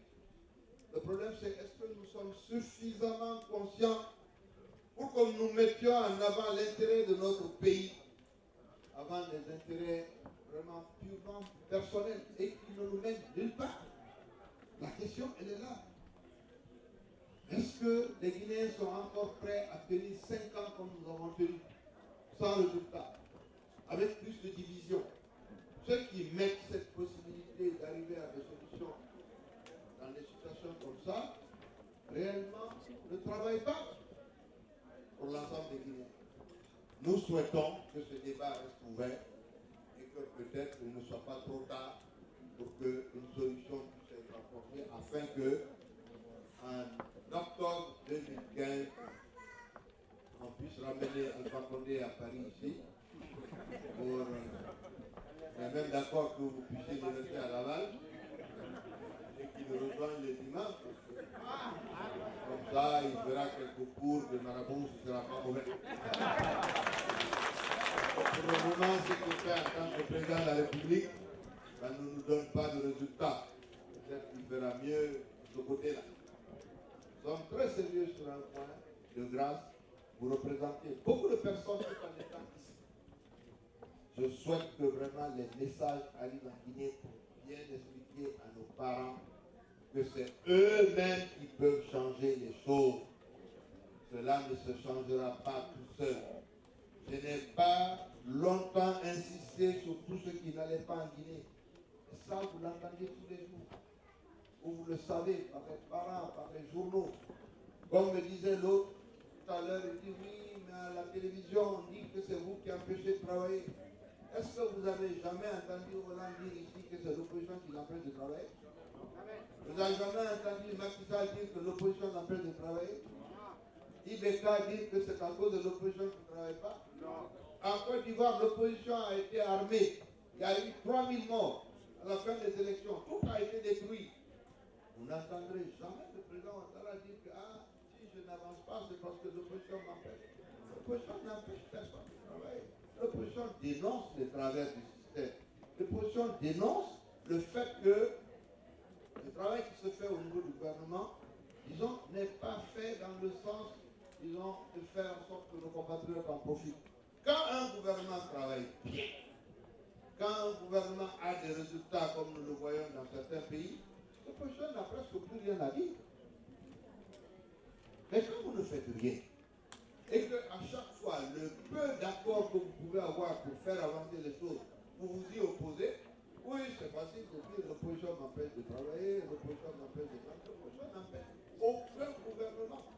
Le problème, c'est est-ce que nous sommes suffisamment conscients pour que nous mettions en avant l'intérêt de notre pays avant des intérêts vraiment purement personnels et qui ne nous mènent nulle part. La question, elle est là. Est-ce que les Guinéens sont encore prêts à tenir 5 ans comme nous avons tenu, sans résultat, avec plus de division? Ceux qui mettent cette possibilité d'arriver à des solutions dans des situations comme ça, réellement ne travaillent pas pour l'ensemble des Guinéens. Nous souhaitons que ce débat reste ouvert et que peut-être il ne soit pas trop tard pour qu'une solution puisse être apportée afin que en octobre 2015, on puisse ramener Alpha Condé à Paris ici pour même d'accord que vous puissiez le rester à Laval et qu'il rejoigne les dimanches. Comme ça, il fera quelques cours de marabout, ce ne sera pas mauvais. Pour le moment, ce qu'il fait en tant que président de la République, ça ne nous donne pas de résultats. Peut-être qu'il fera mieux de ce côté-là. Nous sommes très sérieux sur un point de grâce. Vous représentez beaucoup de personnes tout en étant ici. Je souhaite que vraiment les messages arrivent en Guinée pour bien expliquer à nos parents que c'est eux-mêmes qui peuvent changer les choses. Cela ne se changera pas tout seul. Je n'ai pas longtemps insisté sur tout ce qui n'allait pas en Guinée. Et ça, vous l'entendez tous les jours. Vous le savez par les parents, par les journaux. Comme me disait l'autre tout à l'heure, il dit oui, mais à la télévision, on dit que c'est vous qui empêchez de travailler. Est-ce que vous avez jamais entendu Hollande dire ici que c'est l'opposition qui l'empêche de travailler? Vous n'avez jamais entendu Macky Sall dire que l'opposition l'empêche de travailler? Ibeka dire que c'est à cause de l'opposition qui ne travaille pas? Non. En Côte d'Ivoire, l'opposition a été armée. Il y a eu 3000 morts à la fin des élections. Tout a été détruit. Vous n'entendrez jamais le président Ouattara dire que si je n'avance pas, c'est parce que l'opposition m'empêche. L'opposition n'empêche personne de travailler. L'opposition dénonce les travers du système. L'opposition dénonce le fait que le travail qui se fait au niveau du gouvernement, disons, n'est pas fait dans le sens, disons, de faire en sorte que nos compatriotes en profitent. Quand un gouvernement travaille bien, quand un gouvernement a des résultats comme nous le voyons dans certains pays, l'opposition n'a presque plus rien à dire. Mais quand vous ne faites rien, et qu'à chaque fois, le peu d'accord que vous pouvez avoir pour faire avancer les choses, vous vous y opposez, oui, c'est facile de dire l'opposition m'empêche de travailler, l'opposition m'empêche de faire, l'opposition n'empêche aucun gouvernement.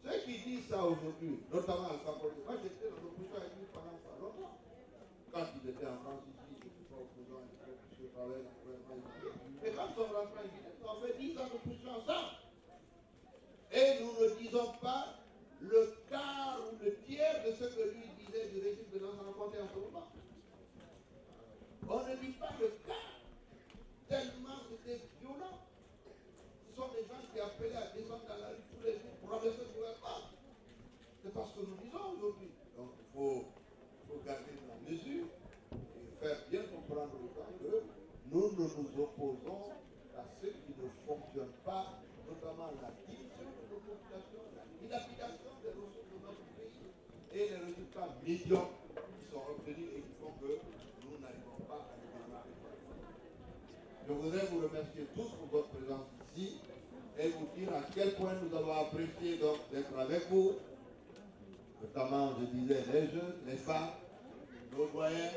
Ceux qui disent ça aujourd'hui, notamment Alpha Condé, moi j'étais dans l'opposition avec lui pendant longtemps. Quand il était en France ici, je ne suis pas opposant, je travaille dans le gouvernement. Mais quand on rentre en Guinée, on fait 10 ans d'opposition ensemble. Et nous ne disons pas le quart ou le tiers de ce que lui disait du régime de l'ancien rencontre en ce moment. On ne dit pas le quart, tellement c'était violent. Ce sont des gens qui appelaient à descendre dans la rue tous les jours pour rabaisser le gouvernement. C'est parce que nous disons aujourd'hui. Donc il faut garder la mesure et faire bien comprendre aux gens que nous ne nous opposons à ce qui ne fonctionne pas, notamment la division de nos populations, la dilapidation des ressources de notre pays et les résultats médiocres qui sont obtenus et qui font que nous n'arrivons pas à les développer. Je voudrais vous remercier tous pour votre présence ici et vous dire à quel point nous avons apprécié d'être avec vous, notamment, je disais, les jeunes, les femmes, nos doyens,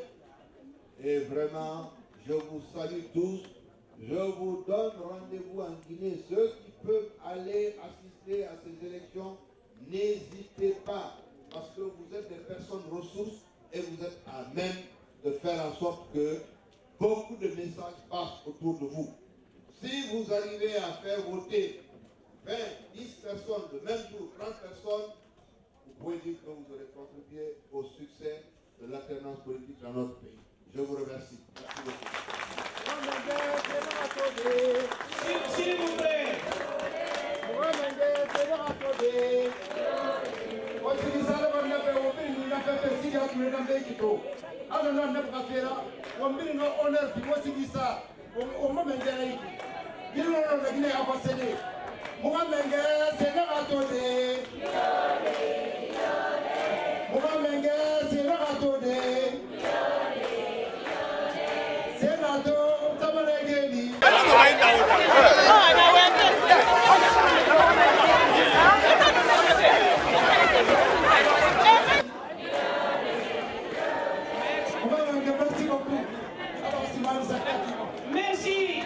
et vraiment, je vous salue tous. Je vous donne rendez-vous en Guinée. Ceux qui peuvent aller assister à ces élections, n'hésitez pas, parce que vous êtes des personnes ressources et vous êtes à même de faire en sorte que beaucoup de messages passent autour de vous. Si vous arrivez à faire voter 20, 10 personnes le même jour, 30 personnes, vous pouvez dire que vous aurez contribué au succès de l'alternance politique dans notre pays. Je vous remercie. Merci beaucoup. S'il vous plaît. Mugamenge, Merci.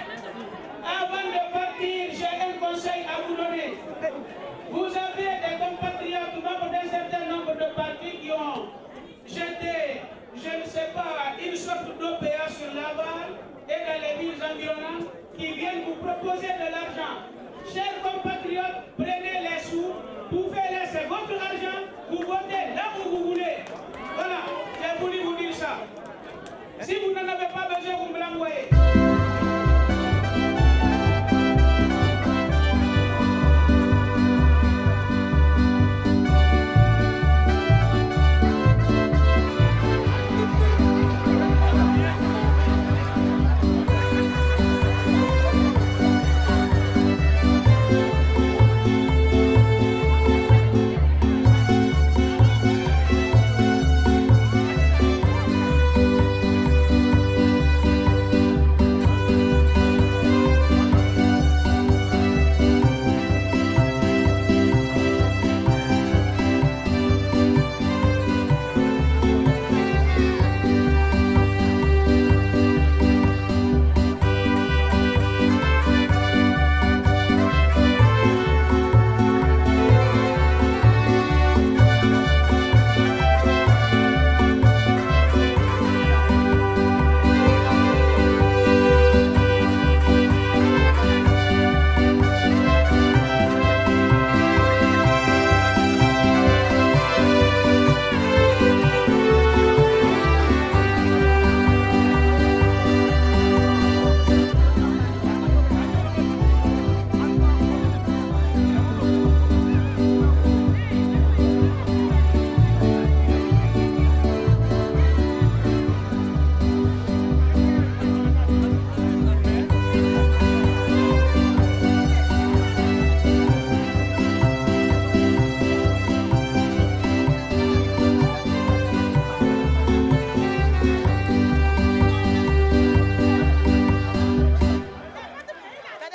Avant de partir, j'ai un conseil à vous donner. Vous avez des compatriotes membres d'un certain nombre de partis qui ont jeté, je ne sais pas, une sorte d'OPA sur Laval et dans les villes environnantes qui viennent vous proposer de l'argent. Chers compatriotes, prenez les sous, vous pouvez laisser votre argent, vous votez là où vous voulez. Voilà, j'ai voulu vous dire ça. Si vous n'en avez pas besoin, vous me l'envoyez.